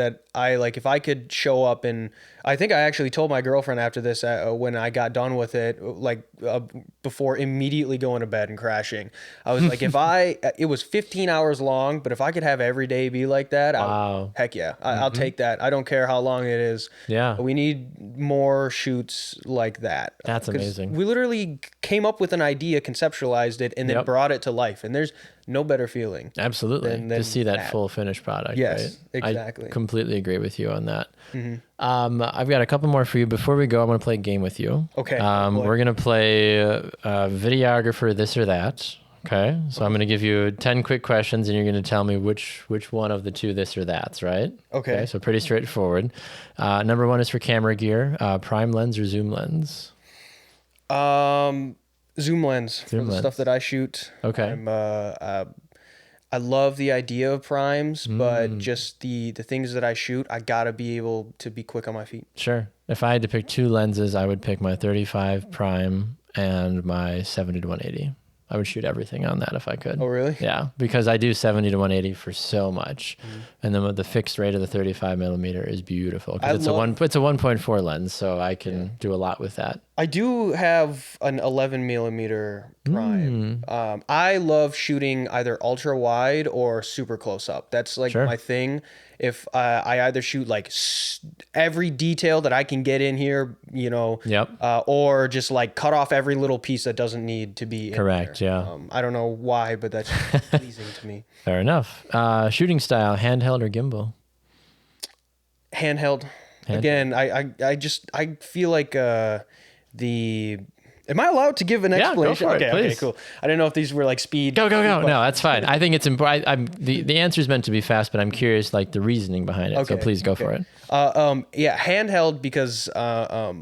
Speaker 6: like. If I could show up, and I think I actually told my girlfriend after this when I got done with it, like before immediately going to bed and crashing, I was like, it was 15 hours long, but if I could have every day be like that, heck yeah, I'll take that. I don't care how long it is.
Speaker 5: Yeah,
Speaker 6: we need more shoots like that.
Speaker 5: That's amazing.
Speaker 6: We literally came up with an idea, conceptualized it, and then brought it to life. And there's no better feeling.
Speaker 5: Absolutely.
Speaker 6: Than
Speaker 5: to see that full finished product.
Speaker 6: Yes,
Speaker 5: right?
Speaker 6: exactly.
Speaker 5: I completely agree with you on that.
Speaker 6: Mm-hmm.
Speaker 5: I've got a couple more for you. Before we go, I'm going to play a game with you.
Speaker 6: Okay.
Speaker 5: We're going to play videographer this or that. Okay. So I'm going to give you 10 quick questions, and you're going to tell me which one of the two this or that's, right?
Speaker 6: Okay.
Speaker 5: So pretty straightforward. Number one is for camera gear, prime lens or zoom lens?
Speaker 6: Zoom lens for the stuff that I shoot.
Speaker 5: Okay.
Speaker 6: I love the idea of primes, but just the things that I shoot, I gotta be able to be quick on my feet.
Speaker 5: Sure. If I had to pick two lenses, I would pick my 35 prime and my 70 to 180. I would shoot everything on that if I could.
Speaker 6: Oh, really?
Speaker 5: Yeah, because I do 70 to 180 for so much. And then with the fixed rate of the 35 millimeter is beautiful. Because it's a 1.4 lens, so I can do a lot with that.
Speaker 6: I do have an 11 millimeter prime. I love shooting either ultra wide or super close up. That's like my thing. If I either shoot like every detail that I can get in here, or just like cut off every little piece that doesn't need to be in
Speaker 5: Correct,
Speaker 6: there.
Speaker 5: yeah.
Speaker 6: I don't know why, but that's pleasing to me.
Speaker 5: Fair enough. Shooting style, handheld or gimbal?
Speaker 6: Handheld. Again, I feel like Am I allowed to give an explanation?
Speaker 5: Go for it,
Speaker 6: okay,
Speaker 5: please.
Speaker 6: cool. I didn't know if these were like speed.
Speaker 5: Go. No, that's fine. I think it's important. The answer is meant to be fast, but I'm curious, like the reasoning behind it. So please go for it.
Speaker 6: Handheld because I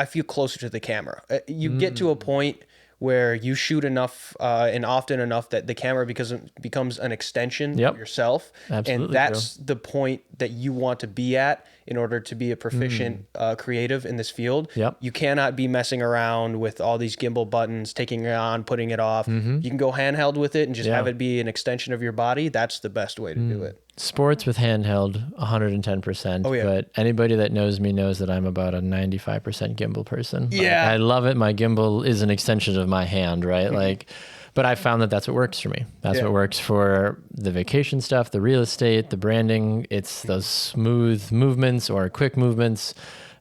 Speaker 6: feel closer to the camera. You get to a point where you shoot enough and often enough that the camera becomes an extension of yourself.
Speaker 5: Absolutely,
Speaker 6: and that's the point that you want to be at in order to be a proficient creative in this field.
Speaker 5: Yep.
Speaker 6: You cannot be messing around with all these gimbal buttons, taking it on, putting it off. You can go handheld with it and just have it be an extension of your body. That's the best way to do it.
Speaker 5: Sports with handheld, 110%.
Speaker 6: Oh, yeah.
Speaker 5: But anybody that knows me knows that I'm about a 95% gimbal person.
Speaker 6: Yeah.
Speaker 5: I love it. My gimbal is an extension of my hand, right? But I found that that's what works for me. That's what works for the vacation stuff, the real estate, the branding. It's those smooth movements or quick movements.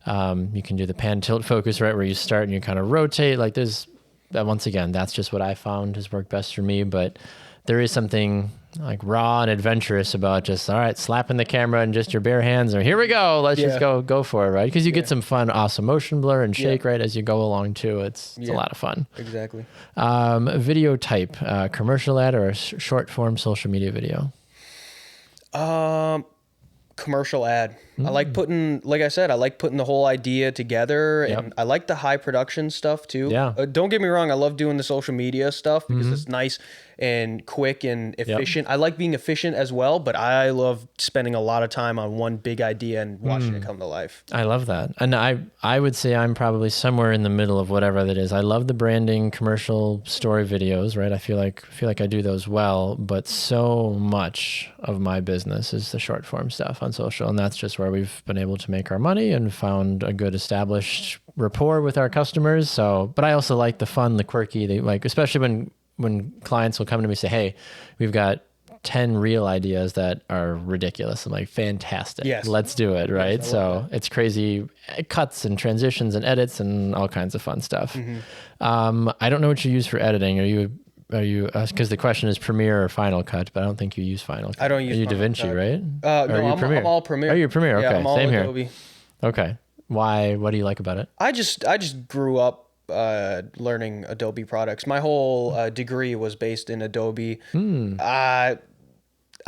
Speaker 5: You can do the pan, tilt, focus, right? Where you start and you kind of rotate. Like once again, that's just what I found has worked best for me. But there is something like raw and adventurous about just, all right, slapping the camera and just your bare hands, or here we go, let's just go for it, right? Because you get some fun, awesome motion blur and shake, right, as you go along too. It's a lot of fun.
Speaker 6: Exactly.
Speaker 5: Video type, commercial ad or a short form social media video?
Speaker 6: Commercial ad. I like putting the whole idea together, and I like the high production stuff too. Yeah. Don't get me wrong, I love doing the social media stuff because it's nice and quick and efficient. I like being efficient as well, but I love spending a lot of time on one big idea and watching it come to life.
Speaker 5: I love that. And I would say I'm probably somewhere in the middle of whatever that is. I love the branding, commercial story videos, right? I feel like I do those well, but so much of my business is the short form stuff. on social, and that's just where we've been able to make our money and found a good established rapport with our customers. So, but I also like the fun, the quirky, especially when clients will come to me and say, hey, we've got 10 reel ideas that are ridiculous. I'm like, fantastic. Yes. Let's do it. Right. Yes, so it's crazy cuts and transitions and edits and all kinds of fun stuff. I don't know what you use for editing. Are you, because the question is Premiere or Final Cut, but I don't think you use Final Cut.
Speaker 6: I don't use
Speaker 5: Final DaVinci,
Speaker 6: Cut.
Speaker 5: Right?
Speaker 6: No, I'm all Premiere.
Speaker 5: Oh, you're Premiere. Okay.
Speaker 6: Yeah, I'm all
Speaker 5: Same
Speaker 6: Adobe.
Speaker 5: Here. Okay. Why? What do you like about it?
Speaker 6: I just grew up learning Adobe products. My whole degree was based in Adobe.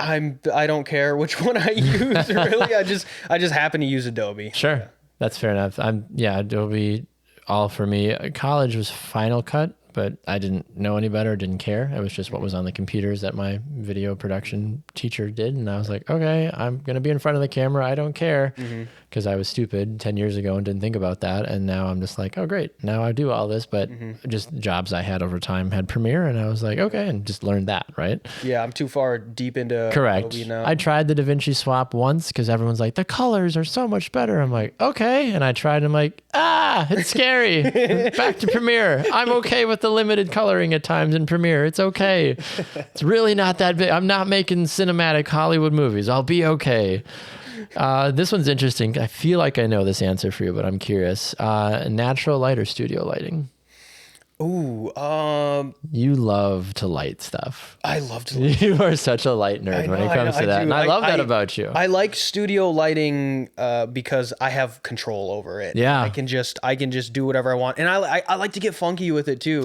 Speaker 6: I don't care which one I use really. I just happen to use Adobe.
Speaker 5: Sure. Yeah. That's fair enough. Adobe all for me. College was Final Cut, but I didn't know any better, didn't care. It was just what was on the computers that my video production teacher did. And I was like, okay, I'm going to be in front of the camera. I don't care. Because I was stupid 10 years ago and didn't think about that. And now I'm just like, oh, great. Now I do all this. But just jobs I had over time had Premiere. And I was like, okay, and just learned that, right?
Speaker 6: Yeah, I'm too far deep into
Speaker 5: Correct.
Speaker 6: Adobe now.
Speaker 5: I tried the DaVinci swap once because everyone's like, the colors are so much better. I'm like, okay. And I tried and I'm like, it's scary. Back to Premiere. I'm okay with the limited coloring at times in Premiere. It's okay. It's really not that big. I'm not making cinematic Hollywood movies. I'll be okay. This one's interesting. I feel like I know this answer for you, but I'm curious. Natural light or studio lighting?
Speaker 6: Ooh,
Speaker 5: you love to light stuff.
Speaker 6: I love to light.
Speaker 5: You are such a light nerd when it comes to that. And I love that about you.
Speaker 6: I like studio lighting because I have control over it.
Speaker 5: Yeah.
Speaker 6: I can just do whatever I want. And I like to get funky with it too.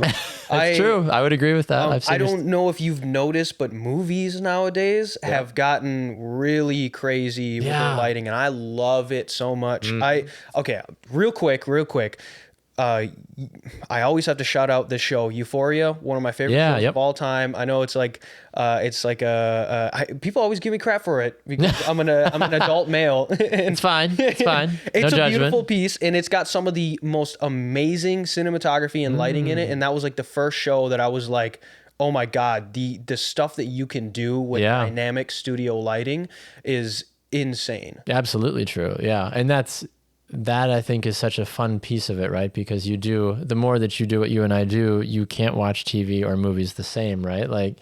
Speaker 5: That's true. I would agree with that.
Speaker 6: I don't know if you've noticed, but movies nowadays have gotten really crazy with their lighting, and I love it so much. Okay, real quick. I always have to shout out this show, Euphoria, one of my favorite shows of all time. I know it's like people always give me crap for it because I'm an adult male.
Speaker 5: It's fine. It's fine.
Speaker 6: It's a beautiful piece, and it's got some of the most amazing cinematography and lighting in it. And that was like the first show that I was like, oh my God, the stuff that you can do with dynamic studio lighting is insane.
Speaker 5: Absolutely true. Yeah. And that I think is such a fun piece of it, right? Because the more that you do what you and I do, you can't watch TV or movies the same, right? Like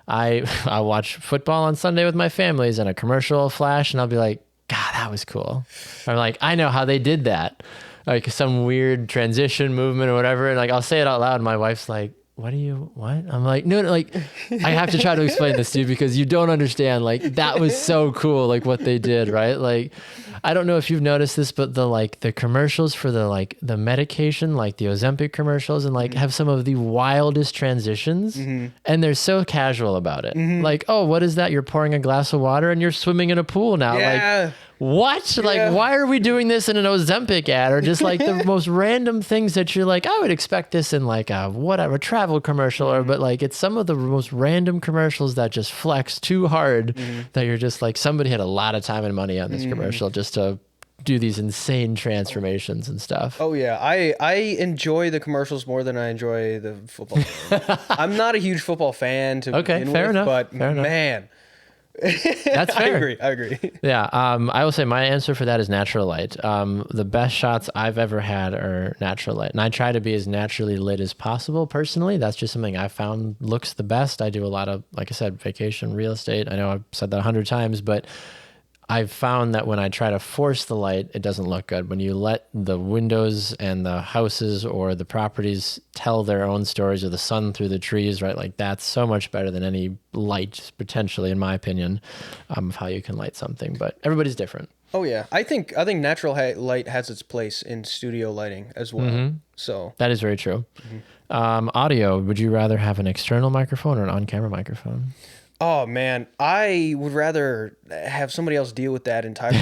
Speaker 5: I'll watch football on Sunday with my families and a commercial will flash and I'll be like, God, that was cool. I'm like, I know how they did that. Like some weird transition movement or whatever. And like, I'll say it out loud. And my wife's like, what? I'm like, no, like I have to try to explain this to you because you don't understand. Like that was so cool. Like what they did, right? Like, I don't know if you've noticed this, but the commercials for the medication, like the Ozempic commercials and like have some of the wildest transitions and they're so casual about it. Like, oh, what is that? You're pouring a glass of water and you're swimming in a pool now.
Speaker 6: Yeah.
Speaker 5: Like, what? Yeah. Like, why are we doing this in an Ozempic ad or just like the most random things that you're like, I would expect this in like a travel commercial or, but like it's some of the most random commercials that just flex too hard that you're just like, somebody had a lot of time and money on this commercial just to do these insane transformations and stuff.
Speaker 6: Oh yeah. I enjoy the commercials more than I enjoy the football. I'm not a huge football fan to begin
Speaker 5: fair
Speaker 6: with,
Speaker 5: enough.
Speaker 6: But
Speaker 5: fair
Speaker 6: man.
Speaker 5: Enough. That's fair.
Speaker 6: I agree.
Speaker 5: Yeah. I will say my answer for that is natural light. The best shots I've ever had are natural light. And I try to be as naturally lit as possible personally. That's just something I found looks the best. I do a lot of, like I said, vacation, real estate. I know I've said that 100 times, but I've found that when I try to force the light, it doesn't look good. When you let the windows and the houses or the properties tell their own stories or the sun through the trees, right? Like that's so much better than any light, potentially, in my opinion, of how you can light something. But everybody's different.
Speaker 6: Oh yeah, I think natural light has its place in studio lighting as well. So
Speaker 5: that is very true. Audio, would you rather have an external microphone or an on-camera microphone?
Speaker 6: Oh man, I would rather have somebody else deal with that entirely.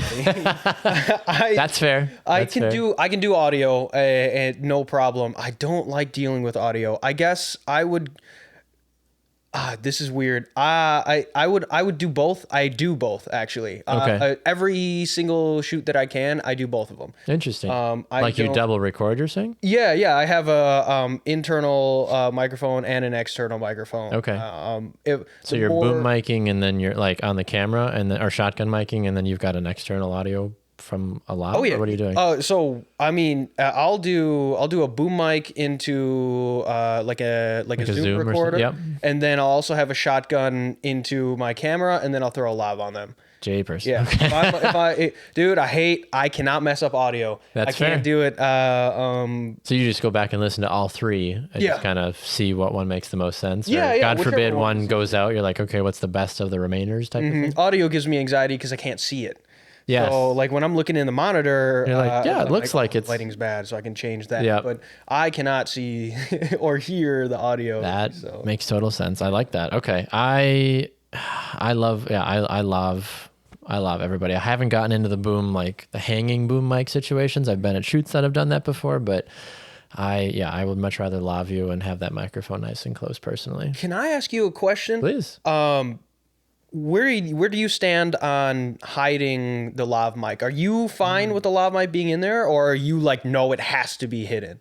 Speaker 5: That's fair.
Speaker 6: I can do audio and no problem. I don't like dealing with audio. I guess I would This is weird. I would do both. I do both actually.
Speaker 5: Okay.
Speaker 6: Every single shoot that I can, I do both of them.
Speaker 5: Interesting. Like you double record, you're saying?
Speaker 6: Yeah. I have a internal microphone and an external microphone.
Speaker 5: Okay. So you're boom micing, and then you're like on the camera, and then or shotgun micing, and then you've got an external audio from a lav.
Speaker 6: Oh yeah.
Speaker 5: Or what are you doing?
Speaker 6: So I mean, I'll do a boom mic into like a Zoom recorder,
Speaker 5: yep.
Speaker 6: And then I'll also have a shotgun into my camera, and then I'll throw a lav on them.
Speaker 5: Japers.
Speaker 6: Yeah.
Speaker 5: Okay.
Speaker 6: Dude, I cannot mess up audio.
Speaker 5: That's
Speaker 6: I can't do it.
Speaker 5: So you just go back and listen to all three and just kind of see what one makes the most sense.
Speaker 6: Yeah,
Speaker 5: or God forbid
Speaker 6: one
Speaker 5: one goes out, you're like, okay, what's the best of the remainers type of thing?
Speaker 6: Audio gives me anxiety because I can't see it.
Speaker 5: Yeah.
Speaker 6: So like when I'm looking in the monitor,
Speaker 5: you're like, it looks like it's
Speaker 6: lighting's bad, so I can change that.
Speaker 5: Yeah.
Speaker 6: But I cannot see or hear the audio.
Speaker 5: That makes total sense. I like that. Okay. I love everybody. I haven't gotten into the boom, like the hanging boom mic situations. I've been at shoots that have done that before, but I would much rather lav you and have that microphone nice and close personally.
Speaker 6: Can I ask you a question?
Speaker 5: Please.
Speaker 6: Where do you stand on hiding the lav mic? Are you fine with the lav mic being in there, or are you like, no, it has to be hidden?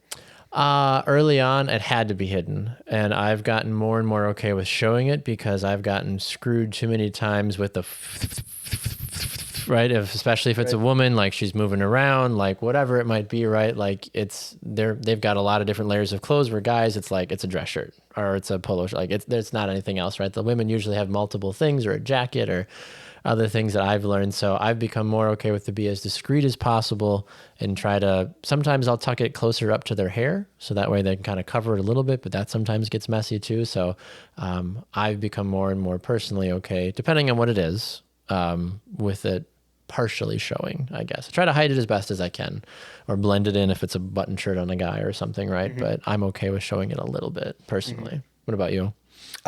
Speaker 5: Early on, it had to be hidden, and I've gotten more and more okay with showing it because I've gotten screwed too many times with the right, especially if it's a woman, like she's moving around, like whatever it might be, right? Like they've got a lot of different layers of clothes. Where guys, it's like it's a dress shirt or it's a polo shirt, like there's not anything else, right? The women usually have multiple things or a jacket or other things that I've learned. So I've become more okay with to be as discreet as possible and try to, sometimes I'll tuck it closer up to their hair so that way they can kind of cover it a little bit, but that sometimes gets messy too. So I've become more and more personally okay, depending on what it is, with it partially showing, I guess. I try to hide it as best as I can or blend it in if it's a button shirt on a guy or something, right? Mm-hmm. But I'm okay with showing it a little bit personally. Mm-hmm. What about you?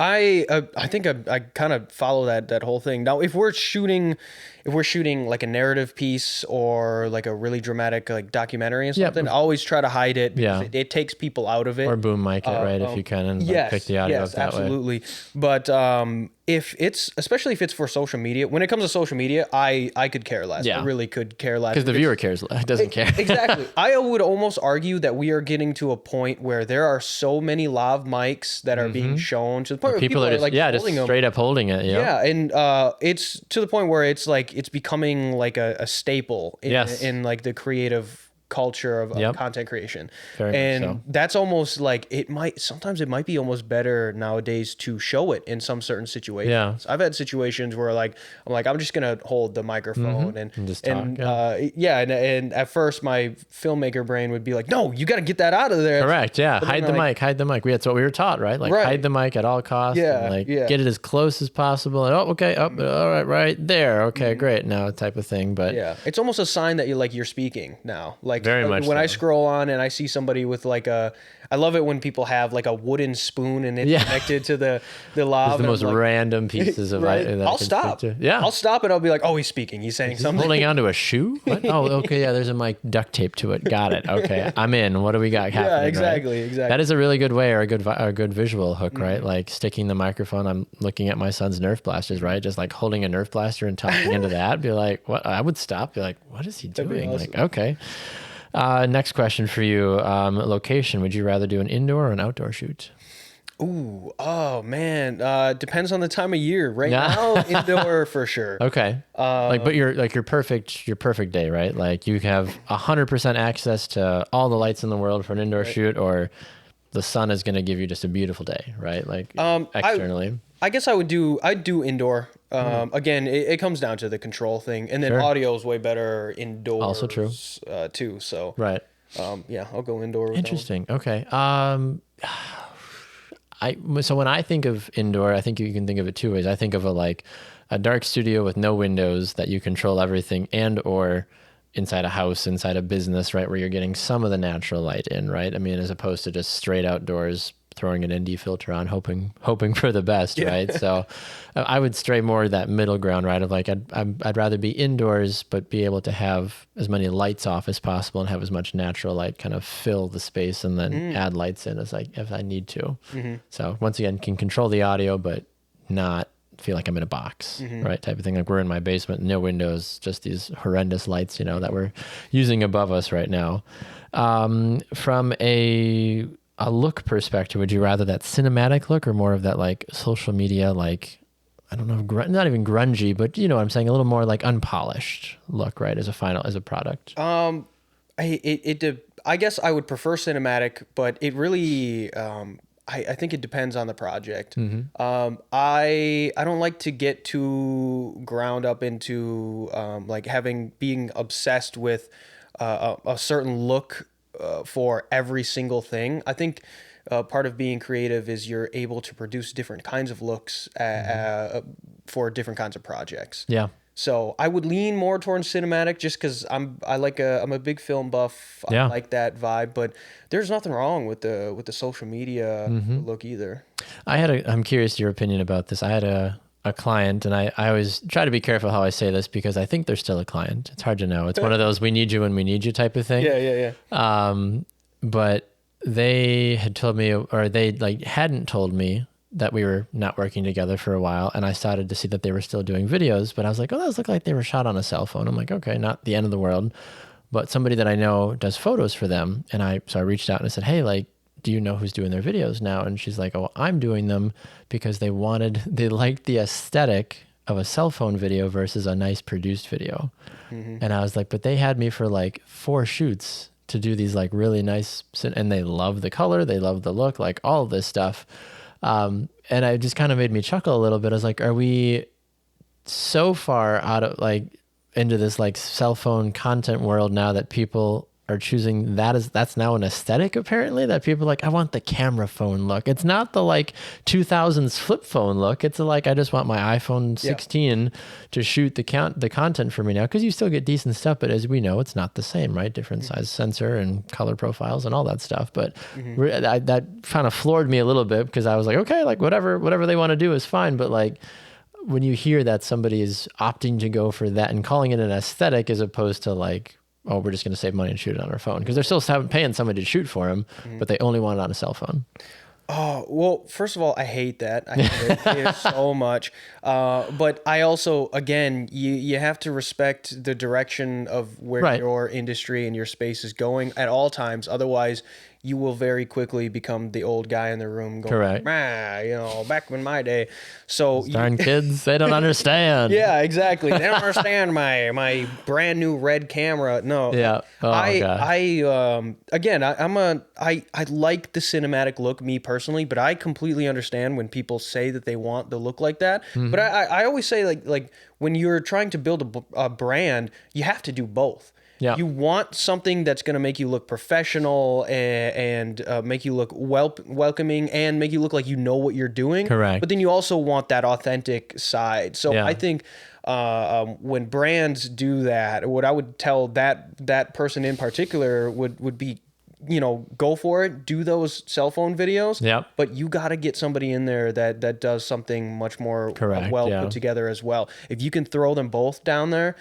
Speaker 6: I think I kind of follow that whole thing. Now, if we're shooting like a narrative piece or like a really dramatic like documentary and something, I always try to hide it.
Speaker 5: Yeah,
Speaker 6: it takes people out of it.
Speaker 5: Or boom mic it, right? If you can, and like, pick the audio up that
Speaker 6: absolutely. Way. But especially if it's for social media, when it comes to social media, I could care less. I really could care less
Speaker 5: because the viewer doesn't care.
Speaker 6: Exactly. I would almost argue that we are getting to a point where there are so many lav mics that are being shown to the point where people are just, like just
Speaker 5: straight up holding it.
Speaker 6: Yeah, and it's to the point where it's like it's becoming like a staple in like the creative culture of content creation. Very much so. That's almost like sometimes it might be almost better nowadays to show it in some certain situations. Yeah. I've had situations where I'm just gonna hold the microphone and just talk. And at first my filmmaker brain would be like, no, you got to get that out of there.
Speaker 5: Correct. Yeah. Hide the mic. That's what we were taught, right? Like hide the mic at all costs.
Speaker 6: Yeah.
Speaker 5: And get it as close as possible. And all right there. Okay, great. Now type of thing. But
Speaker 6: yeah, it's almost a sign that you're speaking now. Like
Speaker 5: very much
Speaker 6: when
Speaker 5: so.
Speaker 6: I scroll on and I see somebody with I love it when people have like a wooden spoon and it's connected to the lav.
Speaker 5: It's the most random pieces of that
Speaker 6: I'll stop.
Speaker 5: Yeah.
Speaker 6: I'll stop and I'll be like, oh, he's speaking. He's saying something.
Speaker 5: Holding onto a shoe? What? Oh, okay. Yeah, there's a mic duct tape to it. Got it. Okay. I'm in. What do we got happening?
Speaker 6: Yeah, exactly.
Speaker 5: Right?
Speaker 6: Exactly.
Speaker 5: That is a really good way or a good visual hook, right? Like sticking the microphone. I'm looking at my son's Nerf blasters, right? Just like holding a Nerf blaster and talking into that. Be like, what? I would stop. Be like, what is he doing?
Speaker 6: Awesome.
Speaker 5: Like, okay. Next question for you. Location. Would you rather do an indoor or an outdoor shoot?
Speaker 6: Ooh, oh man. Depends on the time of year. Right now, indoor for sure.
Speaker 5: Okay. But your perfect day, right? Like you have 100% access to all the lights in the world for an indoor shoot, or the sun is going to give you just a beautiful day, right? Like externally.
Speaker 6: I guess I'd do indoor. Again, it comes down to the control thing, and then audio is way better indoors.
Speaker 5: Also true.
Speaker 6: Too. So
Speaker 5: right.
Speaker 6: I'll go indoor.
Speaker 5: Interesting. Okay. So when I think of indoor, I think you can think of it two ways. I think of a dark studio with no windows that you control everything, and or inside a house, inside a business, right, where you're getting some of the natural light in, right? I mean, as opposed to just straight outdoors throwing an ND filter on, hoping for the best, right? So I would stray more that middle ground, right? Of like, I'd rather be indoors, but be able to have as many lights off as possible and have as much natural light kind of fill the space, and then add lights in as if I need to. So once again, can control the audio, but not feel like I'm in a box, right? Type of thing. Like we're in my basement, no windows, just these horrendous lights, that we're using above us right now. From a look perspective, would you rather that cinematic look or more of that like social media, like, I don't know, not even grungy, but what I'm saying, a little more like unpolished look, right? As a product.
Speaker 6: I guess I would prefer cinematic, but it really, I think it depends on the project. I don't like to get too ground up into like being obsessed with a certain look for every single thing. I think part of being creative is you're able to produce different kinds of looks for different kinds of projects.
Speaker 5: Yeah.
Speaker 6: So I would lean more towards cinematic just because I'm a big film buff.
Speaker 5: Yeah.
Speaker 6: I like that vibe, but there's nothing wrong with the social media look either.
Speaker 5: I'm curious your opinion about this. I had a client, and I always try to be careful how I say this because I think they're still a client. It's hard to know. It's one of those we need you when we need you type of thing.
Speaker 6: Yeah.
Speaker 5: But they had told me, or they hadn't told me that we were not working together for a while, and I started to see that they were still doing videos, but I was like, oh, those look like they were shot on a cell phone. I'm like, okay, not the end of the world, but somebody that I know does photos for them. And so I reached out and I said, hey, like, do you know who's doing their videos now? And she's like, oh, I'm doing them because they liked the aesthetic of a cell phone video versus a nice produced video. And I was like, but they had me for like 4 shoots to do these like really nice, and they love the color, they love the look, like all of this stuff. And it just kind of made me chuckle a little bit. I was like, are we so far out of like into this like cell phone content world now that people are choosing that's now an aesthetic, apparently, that people are like, I want the camera phone look. It's not the like 2000s flip phone look. It's like, I just want my iPhone 16 to shoot the content for me now, because you still get decent stuff, but as we know, it's not the same, right? Different size sensor and color profiles and all that stuff. But that kind of floored me a little bit, because I was like, okay, like whatever they want to do is fine. But like, when you hear that somebody is opting to go for that and calling it an aesthetic as opposed to like, oh, we're just going to save money and shoot it on our phone, because they're still paying somebody to shoot for them, but they only want it on a cell phone.
Speaker 6: Oh, well, first of all, I hate that. I hate it so much. But I also, again, you have to respect the direction of where your industry and your space is going at all times. Otherwise, you will very quickly become the old guy in the room going,
Speaker 5: correct,
Speaker 6: back in my day. So
Speaker 5: darn kids, they don't understand.
Speaker 6: Yeah, exactly. They don't understand my brand new red camera. No.
Speaker 5: Yeah. Oh,
Speaker 6: I like the cinematic look, me personally, but I completely understand when people say that they want the look like that. But I always say like when you're trying to build a brand, you have to do both. Yeah. You want something that's going to make you look professional and make you look welcoming and make you look like you know what you're doing.
Speaker 5: Correct.
Speaker 6: But then you also want that authentic side. So I think when brands do that, what I would tell that person in particular would be, go for it, do those cell phone videos.
Speaker 5: Yep.
Speaker 6: But you got to get somebody in there that does something much more put together as well. If you can throw them both down there,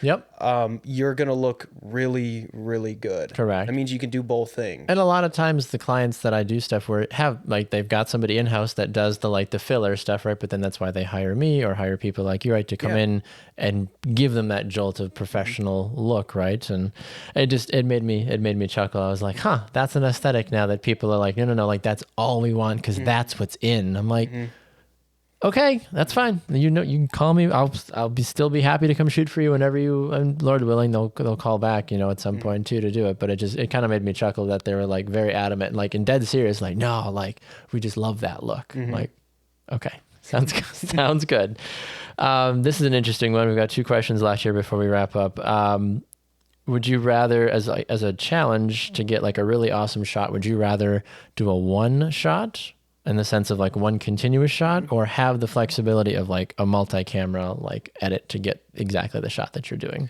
Speaker 6: you're going to look really, really good.
Speaker 5: Correct.
Speaker 6: That means you can do both things.
Speaker 5: And a lot of times the clients that I do stuff where have like, they've got somebody in-house that does the filler stuff, right? But then that's why they hire me or hire people like you, right? To come in and give them that jolt of professional look, right? And it made me chuckle. I was like, that's an aesthetic now that people are like, no, like that's all we want because that's what's in. I'm like, okay, that's fine. You can call me. I'll still be happy to come shoot for you whenever you, and Lord willing, they'll call back, at some point too to do it. But it kind of made me chuckle that they were like very adamant, like and dead serious, like no, like we just love that look. Like, okay, sounds good. This is an interesting one. We've got 2 questions left here before we wrap up. Would you rather, as a challenge to get like a really awesome shot, would you rather do a one shot in the sense of like one continuous shot, or have the flexibility of like a multi-camera like edit to get exactly the shot that you're doing?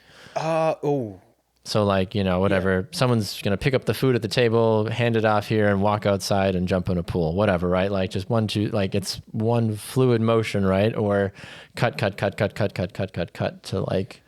Speaker 5: So like, you know, whatever, someone's going to pick up the food at the table, hand it off here and walk outside and jump in a pool, whatever, right? Like just like it's one fluid motion, right? Or cut to like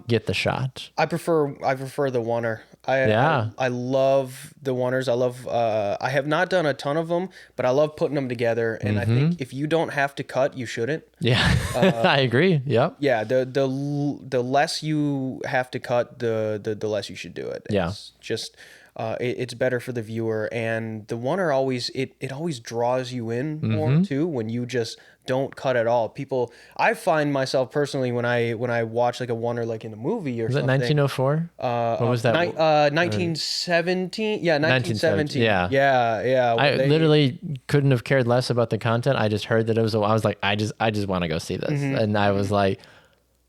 Speaker 5: get the shot.
Speaker 6: I prefer the oneer. I love the oneers. I love, I have not done a ton of them, but I love putting them together. And I think if you don't have to cut, you shouldn't.
Speaker 5: Yeah, I agree. Yep.
Speaker 6: Yeah. The less you have to cut, the less you should do it. It's just, it's better for the viewer. And the oneer always, it always draws you in more too, when you just don't cut at all. I find myself personally when I watch like a oneer like in a movie or something.
Speaker 5: Was it 1904? What was that?
Speaker 6: 1917. Yeah, 1917. Yeah.
Speaker 5: I literally couldn't have cared less about the content. I just heard that it was. I was like, I just want to go see this, and I was like,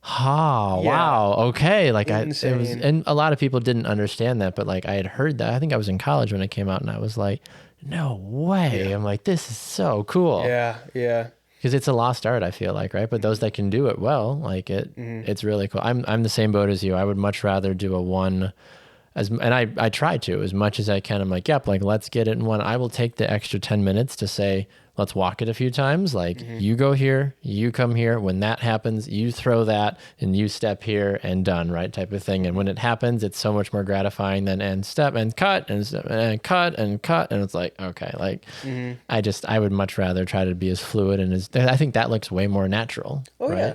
Speaker 5: wow, okay. Like it was, and a lot of people didn't understand that, but like I had heard that. I think I was in college when it came out, and I was like, no way. I'm like, this is so cool.
Speaker 6: Yeah.
Speaker 5: Because it's a lost art, I feel like, right? But those that can do it well, like it's really cool. I'm the same boat as you. I would much rather do a one, and I try to as much as I can. I'm like, yep, like let's get it in one. I will take the extra 10 minutes to say, let's walk it a few times. Like you go here, you come here. When that happens, you throw that and you step here and done, right? Type of thing. And when it happens, it's so much more gratifying than and step and cut and step and cut and cut. And it's like, okay, like I would much rather try to be as fluid and I think that looks way more natural.
Speaker 6: Oh,
Speaker 5: right?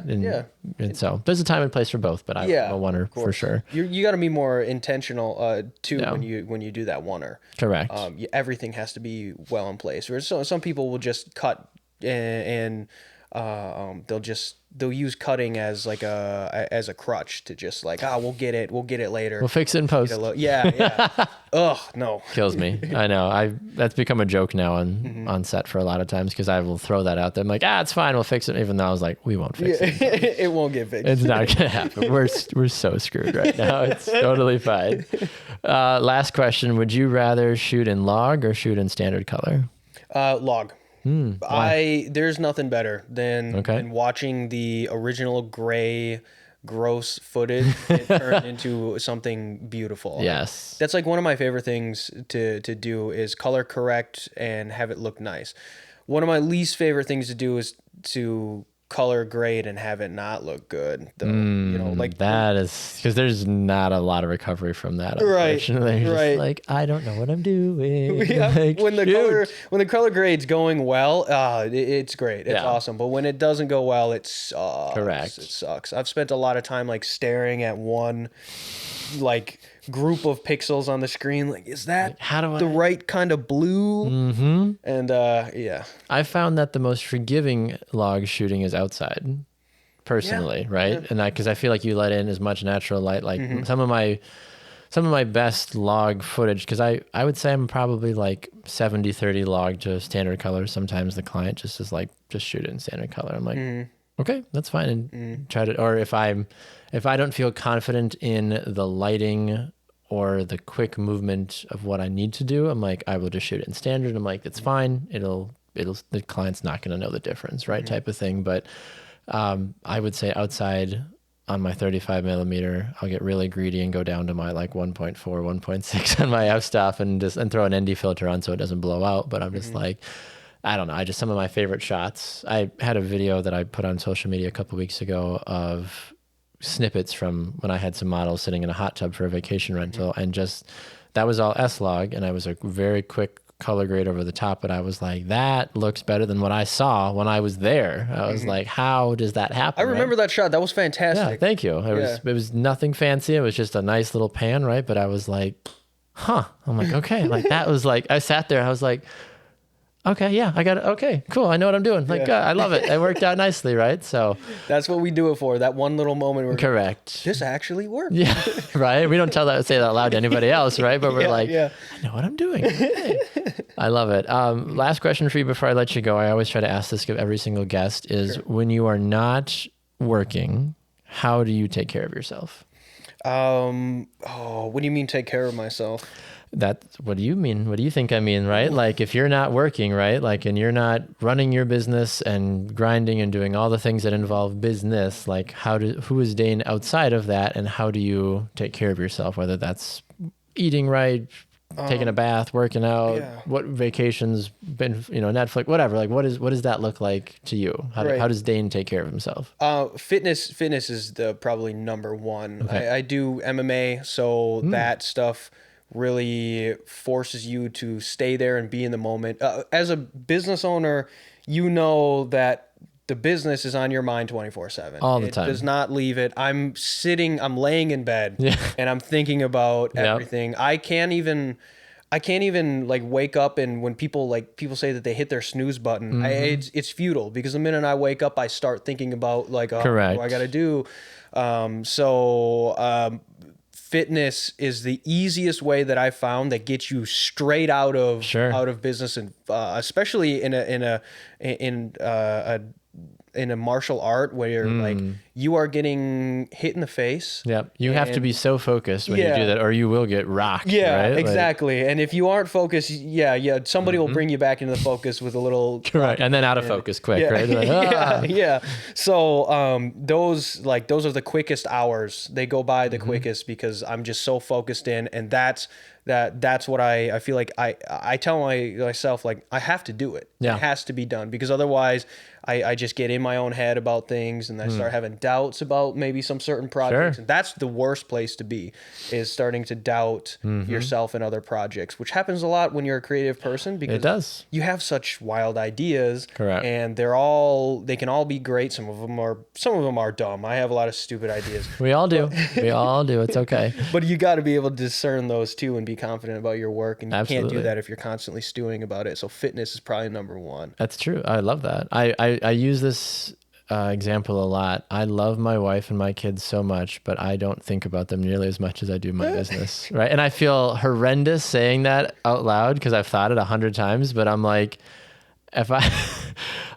Speaker 5: And so there's a time and place for both, but I'm a oneer for sure.
Speaker 6: You got to be more intentional too when you do that oneer.
Speaker 5: Correct.
Speaker 6: Everything has to be well in place. Whereas some people will just cut and they'll use cutting as like a crutch to just like we'll get it later.
Speaker 5: We'll fix it in post.
Speaker 6: Yeah. Ugh, no.
Speaker 5: Kills me. I know. That's become a joke now on set for a lot of times because I will throw that out there. I'm like, it's fine. We'll fix it. Even though I was like, we won't fix it.
Speaker 6: It won't get fixed.
Speaker 5: It's not gonna happen. We're so screwed right now. It's totally fine. Last question: would you rather shoot in log or shoot in standard color?
Speaker 6: Log. There's nothing better than watching the original gray gross footage turn into something beautiful.
Speaker 5: Yes.
Speaker 6: That's like one of my favorite things to do is color correct and have it look nice. One of my least favorite things to do is to color grade and have it not look good though. Like
Speaker 5: that is because there's not a lot of recovery from that,
Speaker 6: right?
Speaker 5: Just like I don't know what I'm doing. Like,
Speaker 6: when the color grade's going well, it's great, it's awesome. But when it doesn't go well, it sucks.
Speaker 5: Correct.
Speaker 6: It sucks. I've spent a lot of time like staring at one like group of pixels on the screen, like is that the right kind of blue? And
Speaker 5: I found that the most forgiving log shooting is outside personally, right? And because I feel like you let in as much natural light, like some of my best log footage, because I would say I'm probably like 70-30 log to standard color. Sometimes the client just is like, just shoot it in standard color. I'm like, okay, that's fine. And try to, or if I don't feel confident in the lighting or the quick movement of what I need to do, I'm like, I will just shoot it in standard. I'm like, it's fine. The client's not going to know the difference, right? Type of thing. But I would say outside on my 35 millimeter, I'll get really greedy and go down to my like 1.4, 1.6 on my f-stop and throw an ND filter on so it doesn't blow out. But I'm just like, I don't know. Some of my favorite shots. I had a video that I put on social media a couple of weeks ago of snippets from when I had some models sitting in a hot tub for a vacation rental, and that was all S-Log, and I was a very quick color grade over the top, but I was like, that looks better than what I saw when I was there. I was like, how does that happen?
Speaker 6: I remember that shot. That was fantastic.
Speaker 5: Yeah, thank you. It was nothing fancy. It was just a nice little pan, right? But I was like, I'm like, okay. Like that was like, I sat there, I was like, okay, yeah, I got it. Okay, cool. I know what I'm doing. Like, I love it. It worked out nicely, right? So
Speaker 6: that's what we do it for. That one little moment where
Speaker 5: correct.
Speaker 6: This actually worked.
Speaker 5: Yeah, right. We don't say that loud to anybody else, right? But we're I know what I'm doing. Okay. I love it. Last question for you before I let you go. I always try to ask this of every single guest: is when you are not working, how do you take care of yourself?
Speaker 6: What do you mean take care of myself?
Speaker 5: What do you mean? What do you think I mean, right? Like if you're not working, right? Like, and you're not running your business and grinding and doing all the things that involve business, like who is Dane outside of that, and how do you take care of yourself? Whether that's eating right, taking a bath, working out, what vacations, Netflix, whatever. Like what does that look like to you? How does Dane take care of himself?
Speaker 6: Fitness is the probably number one.
Speaker 5: Okay.
Speaker 6: I do MMA, so that stuff really forces you to stay there and be in the moment. As a business owner, you know that the business is on your mind 24/7.
Speaker 5: All the time.
Speaker 6: It does not leave it. I'm laying in bed and I'm thinking about everything. I can't even like wake up, and when people say that they hit their snooze button, it's futile, because the minute I wake up, I start thinking about like, what do I got to do? Fitness is the easiest way that I found that gets you straight out of business, and especially in a martial art where you're like you are getting hit in the face.
Speaker 5: Yep. You have to be so focused when you do that, or you will get rocked. Yeah, right?
Speaker 6: Exactly. And if you aren't focused, somebody will bring you back into the focus with a little
Speaker 5: correct, and then out of focus quick, right? Like,
Speaker 6: So those are the quickest hours. They go by the quickest because I'm just so focused in, and that's what I feel like I tell myself, like, I have to do it. It has to be done, because otherwise I just get in my own head about things, and I start having doubts about maybe some certain projects. And that's the worst place to be, is starting to doubt yourself and other projects, which happens a lot when you're a creative person, because
Speaker 5: it does.
Speaker 6: You have such wild ideas.
Speaker 5: Correct.
Speaker 6: And they can all be great. Some of them are dumb. I have a lot of stupid ideas.
Speaker 5: We all do. We all do. It's okay.
Speaker 6: But you got to be able to discern those too and be confident about your work. And you can't do that if you're constantly stewing about it. So fitness is probably number one.
Speaker 5: That's true. I love that. I use this example a lot. I love my wife and my kids so much, but I don't think about them nearly as much as I do my business. Right. And I feel horrendous saying that out loud, because I've thought it 100 times, but I'm like,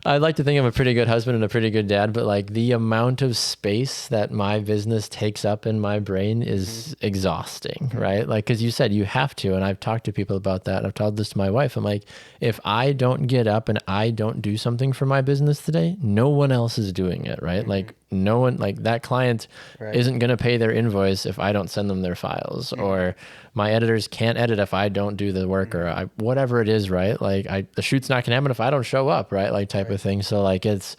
Speaker 5: I'd like to think I'm a pretty good husband and a pretty good dad, but like the amount of space that my business takes up in my brain is exhausting, right? Like, cause you said you have to, and I've talked to people about that. I've told this to my wife. I'm like, if I don't get up and I don't do something for my business today, no one else is doing it, right? Like no one, like that client isn't going to pay their invoice if I don't send them their files, or my editors can't edit if I don't do the work, or whatever it is, right? Like the shoot's not gonna happen if I don't show up, right? Like type of thing. So like, it's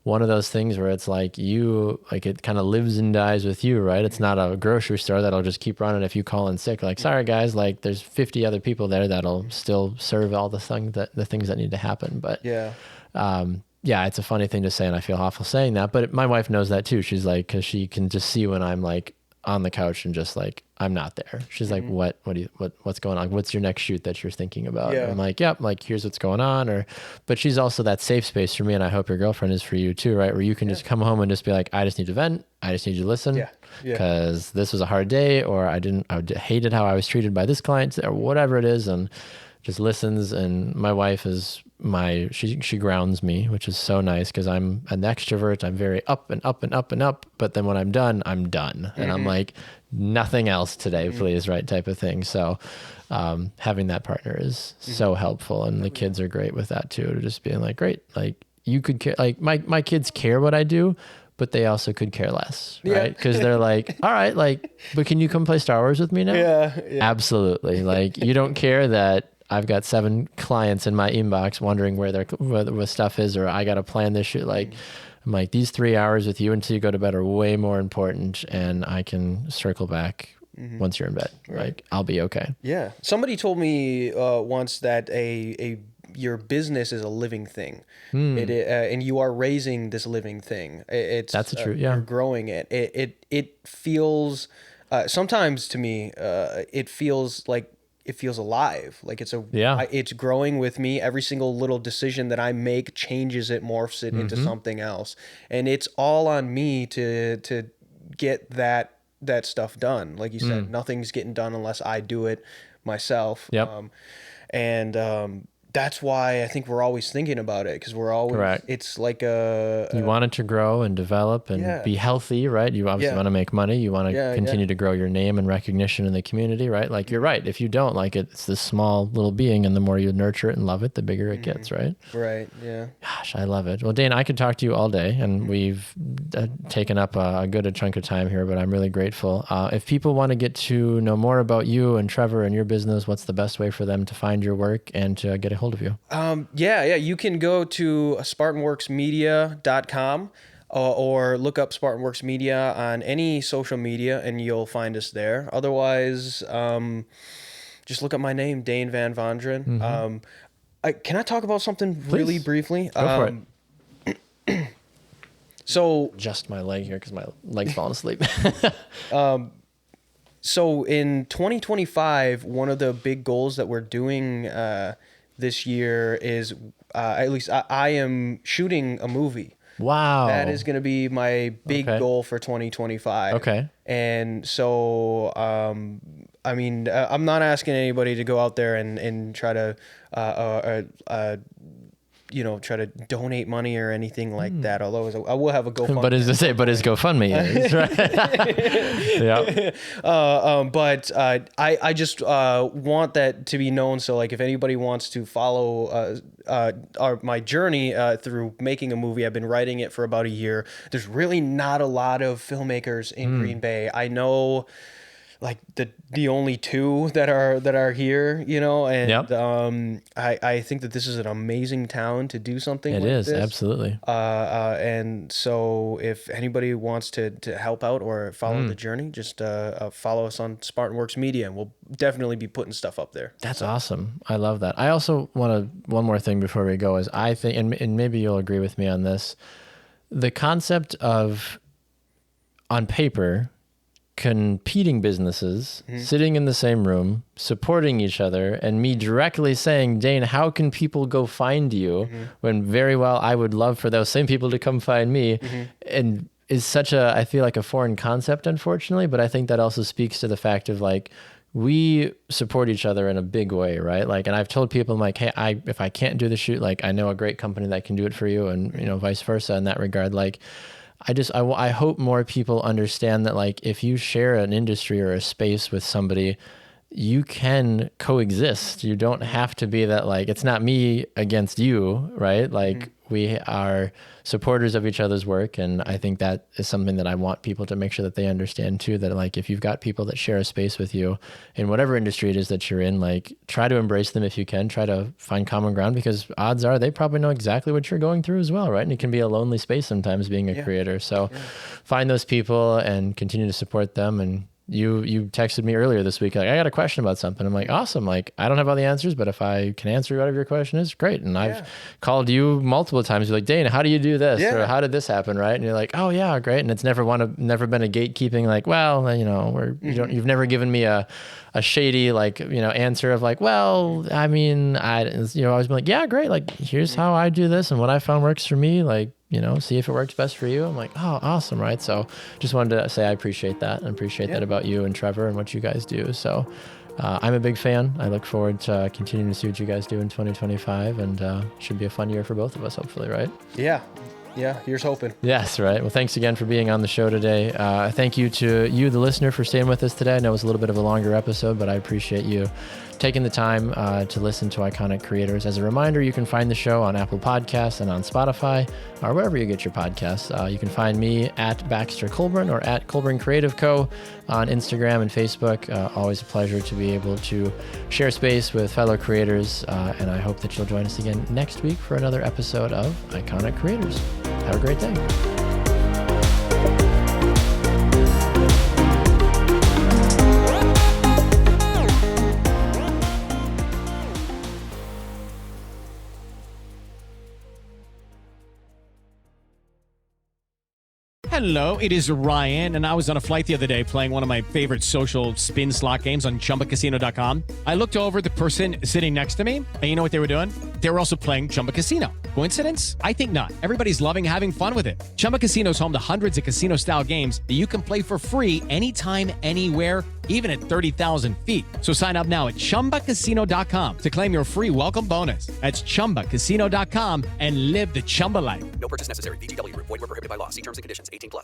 Speaker 5: one of those things where it's like it kind of lives and dies with you, right? It's not a grocery store that'll just keep running if you call in sick. Like, sorry guys, like there's 50 other people there that'll still serve all the things that need to happen. But it's a funny thing to say, and I feel awful saying that, but my wife knows that too. She's like, cause she can just see when I'm like on the couch and just like, I'm not there. She's like, what's going on? What's your next shoot that you're thinking about? I'm like, yep, like here's what's going on. But she's also that safe space for me. And I hope your girlfriend is for you too, right? Where you can just come home and just be like, I just need to vent. I just need you to listen because this was a hard day, or I hated how I was treated by this client, or whatever it is. And just listens. And my wife is she grounds me, which is so nice, because I'm an extrovert. I'm very up and up and up and up. But then when I'm done, I'm done. And I'm like, nothing else today, please, right? Type of thing. So having that partner is so helpful. And the kids are great with that too, to just being like, great, like you could care, like my kids care what I do, but they also could care less, right? Because they're like, all right, like, but can you come play Star Wars with me now? Yeah. Absolutely. Like, you don't care that I've got 7 clients in my inbox wondering where their stuff is, or I got to plan this shit. Like, I'm like, these 3 hours with you until you go to bed are way more important, and I can circle back once you're in bed. Right. Like, I'll be okay. Yeah. Somebody told me once that your business is a living thing, and you are raising this living thing. That's true. You're growing it. It feels sometimes to me, it feels like. It feels alive. Like it's growing with me. Every single little decision that I make changes it, morphs it into something else. And it's all on me to get that stuff done. Like you said, nothing's getting done unless I do it myself. Yep.
Speaker 6: that's why I think we're always thinking about it, because we're always,
Speaker 5: Correct.
Speaker 6: it's like
Speaker 5: you want it to grow and develop and be healthy, right? You obviously want to make money. You want to continue to grow your name and recognition in the community, right? Like you're right. If you don't, like it's this small little being, and the more you nurture it and love it, the bigger it gets, right?
Speaker 6: Right. Yeah.
Speaker 5: Gosh, I love it. Well, Dane, I could talk to you all day, and we've taken up a good chunk of time here, but I'm really grateful. If people want to get to know more about you and Trevor and your business, what's the best way for them to find your work and to get a hold of you?
Speaker 6: You can go to SpartanWorksMedia.com or look up Spartan Works Media on any social media and you'll find us there. Otherwise, just look up my name, Dane Van Vondren.
Speaker 5: Mm-hmm.
Speaker 6: Can I talk about something really briefly?
Speaker 5: Go for it.
Speaker 6: So
Speaker 5: just my leg here because my leg's falling asleep.
Speaker 6: So in 2025, one of the big goals that we're doing this year is, at least I am shooting a movie.
Speaker 5: Wow.
Speaker 6: That is going to be my big goal for 2025.
Speaker 5: Okay.
Speaker 6: And so, I mean, I'm not asking anybody to go out there and try to, try to donate money or anything like that. Although I will have a GoFundMe.
Speaker 5: But his GoFundMe is, right?
Speaker 6: But I just want that to be known. So like, if anybody wants to follow my journey through making a movie, I've been writing it for about a year. There's really not a lot of filmmakers in Green Bay. I know like the only two that are here, and I think that this is an amazing town to do something like this. It is,
Speaker 5: absolutely.
Speaker 6: And so if anybody wants to help out or follow the journey, just follow us on Spartan Works Media, and we'll definitely be putting stuff up there.
Speaker 5: That's awesome. I love that. I also one more thing before we go is I think, and maybe you'll agree with me on this, the concept of, on paper, competing businesses sitting in the same room, supporting each other, and me directly saying, Dane, how can people go find you? When very well I would love for those same people to come find me, and is such I feel like a foreign concept, unfortunately, but I think that also speaks to the fact of like, we support each other in a big way, right? Like, and I've told people, I'm like, hey, if I can't do the shoot, like I know a great company that can do it for you, and vice versa in that regard. Like, I hope more people understand that, like, if you share an industry or a space with somebody, you can coexist. You don't have to be that, like, it's not me against you, right? Like, we are supporters of each other's work. And I think that is something that I want people to make sure that they understand too, that like, if you've got people that share a space with you in whatever industry it is that you're in, like, try to embrace them if you can, try to find common ground, because odds are they probably know exactly what you're going through as well, right? And it can be a lonely space sometimes being a creator. So find those people and continue to support them. And you texted me earlier this week, like, I got a question about something. I'm like, awesome. Like, I don't have all the answers, but if I can answer whatever your question is, great. And I've called you multiple times. You're like, Dane, how do you do this? Or how did this happen? Right. And you're like, oh yeah, great. And it's never been a gatekeeping, like, well, you've never given me a shady, like, answer of like, well, I mean, always been like, yeah, great. Like, here's how I do this and what I found works for me. Like, see if it works best for you. I'm like, oh, awesome. Right. So just wanted to say, I appreciate that and appreciate that about you and Trevor and what you guys do. So I'm a big fan. I look forward to continuing to see what you guys do in 2025, and should be a fun year for both of us, hopefully. Right.
Speaker 6: Yeah. Yeah, here's hoping.
Speaker 5: Yes, right. Well, thanks again for being on the show today. Thank you to you, the listener, for staying with us today. I know it was a little bit of a longer episode, but I appreciate you taking the time to listen to Iconic Creators. As a reminder, you can find the show on Apple Podcasts and on Spotify, or wherever you get your podcasts. You can find me at Baxter Colburn or at Colburn Creative Co. on Instagram and Facebook. Always a pleasure to be able to share space with fellow creators, and I hope that you'll join us again next week for another episode of Iconic Creators. Have a great day.
Speaker 7: Hello, it is Ryan, and I was on a flight the other day playing one of my favorite social spin slot games on ChumbaCasino.com. I looked over at the person sitting next to me, and you know what they were doing? They were also playing Chumba Casino. Coincidence? I think not. Everybody's loving having fun with it. Chumba Casino is home to hundreds of casino-style games that you can play for free anytime, anywhere, even at 30,000 feet. So sign up now at ChumbaCasino.com to claim your free welcome bonus. That's ChumbaCasino.com and live the Chumba life.
Speaker 8: No purchase necessary. VGW Group. Void where prohibited by law. See terms and conditions. 18+.